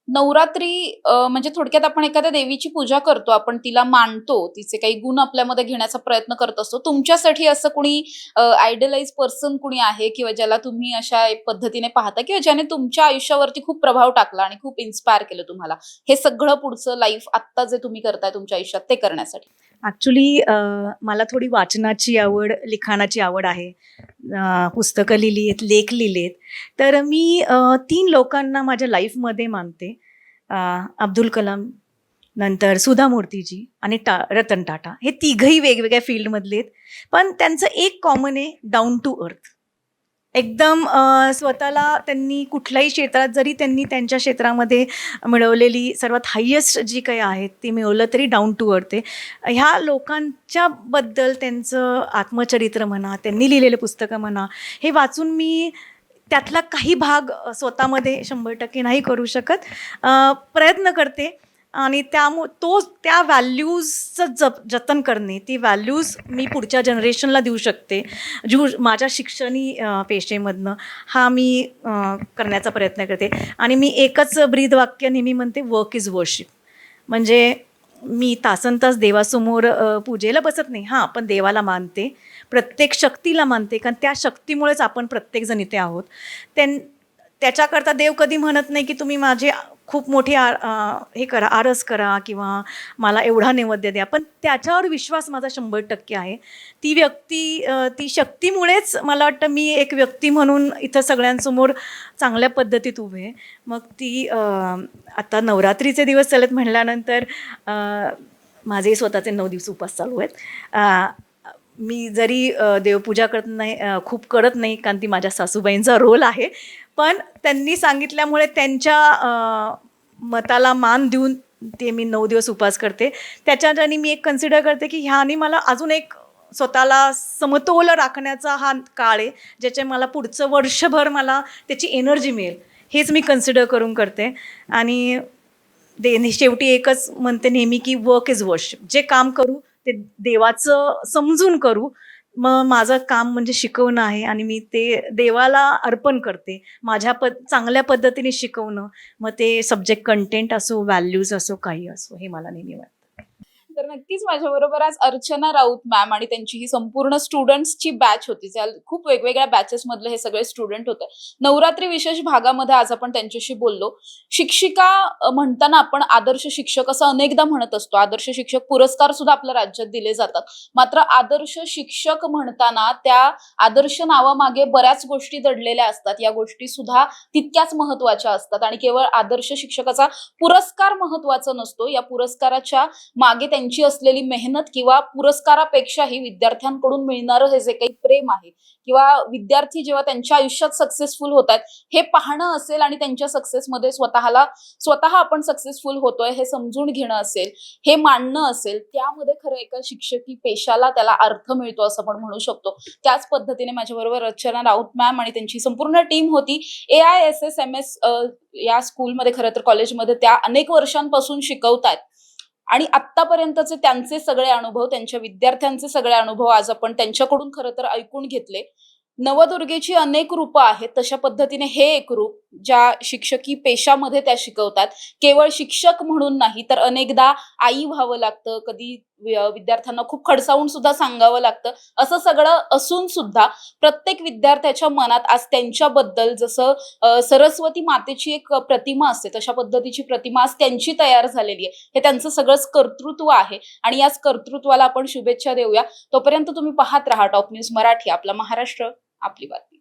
नवरात्री म्हणजे थोडक्यात आपण एखाद्या देवीची पूजा करतो, आपण तिला मानतो, तिचे काही गुण आपल्यामध्ये घेण्याचा प्रयत्न करत असतो. तुमच्यासाठी असं कुणी आयडलाइज पर्सन कुणी आहे किंवा ज्याला तुम्ही अशा एक पद्धतीने पाहता किंवा ज्याने तुमच्या आयुष्यावरती खूप प्रभाव टाकला आणि खूप इन्स्पायर केलं तुम्हाला हे सगळं पुढचं लाईफ आत्ता जे तुम्ही करताय तुमच्या आयुष्यात ते करण्यासाठी? ॲक्च्युली मला थोडी वाचनाची आवड, लिखाणाची आवड आहे. पुस्तकं लिहिली आहेत, लेख लिहिलेत. तर मी 3 लोकांना माझ्या लाईफमध्ये मानते. अब्दुल कलाम, नंतर सुधा मूर्तीजी आणि रतन टाटा. हे तिघही वेगवेगळ्या फील्डमधले आहेत. पण त्यांचं एक कॉमन आहे, डाऊन टू अर्थ. एकदम स्वतःला त्यांनी कुठल्याही क्षेत्रात जरी त्यांनी त्यांच्या क्षेत्रामध्ये मिळवलेली सर्वात हायेस्ट जी काही आहेत ती मिळवलं तरी डाऊन टू अर्थ आहे. ह्या लोकांच्याबद्दल त्यांचं आत्मचरित्र म्हणा, त्यांनी लिहिलेले पुस्तकं म्हणा, हे वाचून मी त्यातला काही भाग स्वतःमध्ये 100% नाही करू शकत. प्रयत्न करते आणि त्या व्हॅल्यूजचं जतन करणे, ती व्हॅल्यूज मी पुढच्या जनरेशनला देऊ शकते. माझ्या शिक्षणी पेशेमधनं हा मी करण्याचा प्रयत्न करते. आणि मी एकच ब्रीदवाक्य नेहमी म्हणते, वर्क इज वर्शिप. म्हणजे मी तासनतास देवासमोर पूजेला बसत नाही, हां, पण देवाला मानते, प्रत्येक शक्तीला मानते, कारण त्या शक्तीमुळेच आपण प्रत्येकजण इथे आहोत. त्याच्याकरता देव कधी म्हणत नाही की तुम्ही माझे खूप मोठी हे करा, आरस करा किंवा मला एवढा नैवेद्य द्या. पण त्याच्यावर विश्वास माझा 100% आहे. ती व्यक्ती, ती शक्तीमुळेच मला वाटतं मी एक व्यक्ती म्हणून इथं सगळ्यांसमोर चांगल्या पद्धतीत उभे आहे. मग ती आता नवरात्रीचे दिवस चालत म्हणल्यानंतर माझे स्वतःचे 9 दिवस उपवास चालू आहेत. मी जरी देवपूजा खूप करत नाही, कारण ती माझ्या सासूबाईंचा रोल आहे. पण त्यांनी सांगितल्यामुळे त्यांच्या मताला मान देऊन ते मी 9 दिवस उपवास करते. त्याच्याने मी एक कन्सिडर करते की ह्याने मला अजून एक स्वतःला समतोल राखण्याचा हा काळ आहे, ज्याचे मला पुढचं वर्षभर मला त्याची एनर्जी मिळेल, हेच मी कन्सिडर करून करते. आणि शेवटी एकच म्हणते नेहमी की वर्क इज वर्शिप. जे काम करू ते देवाचं समजून करू. मग माझं काम म्हणजे शिकवणं आहे आणि मी ते देवाला अर्पण करते. माझ्या चांगल्या पद्धतीने शिकवणं, मग ते सब्जेक्ट कंटेंट असो, व्हॅल्यूज असो, काही असो, हे मला नेहमी वाटतं. तर नक्कीच माझ्याबरोबर आज अर्चना राऊत मॅम आणि त्यांची ही संपूर्ण स्टुडंट्सची बॅच होती. खूप वेगवेगळ्या बॅचेस मधले हे सगळे स्टुडंट होते. नवरात्री विशेष भागामध्ये आज आपण त्यांच्याशी बोललो. शिक्षिका म्हणताना आपण आदर्श शिक्षक असं अनेकदा म्हणत असतो. आदर्श शिक्षक पुरस्कार सुद्धा आपल्या राज्यात दिले जातात. मात्र आदर्श शिक्षक म्हणताना त्या आदर्श नावामागे बऱ्याच गोष्टी दडलेल्या असतात. या गोष्टी सुद्धा तितक्याच महत्वाच्या असतात आणि केवळ आदर्श शिक्षकाचा पुरस्कार महत्वाचा नसतो. या पुरस्काराच्या मागे त्यांची असलेली मेहनत किंवा पुरस्कारापेक्षाही विद्यार्थ्यांकडून मिळणारं हे जे काही प्रेम आहे किंवा विद्यार्थी जेव्हा त्यांच्या आयुष्यात सक्सेसफुल होतात हे पाहणं असेल आणि त्यांच्या सक्सेसमध्ये स्वतः आपण सक्सेसफुल होतोय हे समजून घेणं असेल, हे मांडणं असेल, त्यामध्ये खरं एका शिक्षकी पेशाला त्याला अर्थ मिळतो असं आपण म्हणू शकतो. त्याच पद्धतीने माझ्याबरोबर अर्चना राऊत मॅम आणि त्यांची संपूर्ण टीम होती. AISSMS या स्कूलमध्ये खरं तर कॉलेजमध्ये त्या अनेक वर्षांपासून शिकवतात आणि आत्तापर्यंतचे त्यांचे सगळे अनुभव, त्यांच्या विद्यार्थ्यांचे सगळे अनुभव आज आपण त्यांच्याकडून खरं तर ऐकून घेतले. नवदुर्गेची अनेक रूपं आहेत, तशा पद्धतीने हे एक रूप ज्या शिक्षकी पेशामध्ये त्या शिकवतात. केवळ शिक्षक म्हणून नाही तर अनेकदा आई व्हावं लागतं, कधी विद्यार्थ्यांना खूप खडसावून सुद्धा सांगावं लागतं. असं सगळं असून सुद्धा प्रत्येक विद्यार्थ्याच्या मनात आज त्यांच्याबद्दल जसं सरस्वती मातेची एक प्रतिमा असते तशा पद्धतीची प्रतिमा आज त्यांची तयार झालेली आहे. हे त्यांचं सगळंच कर्तृत्व आहे आणि याच कर्तृत्वाला आपण शुभेच्छा देऊया. तोपर्यंत तुम्ही पाहत राहा टॉप न्यूज मराठी. आपला महाराष्ट्र, आपली बातमी.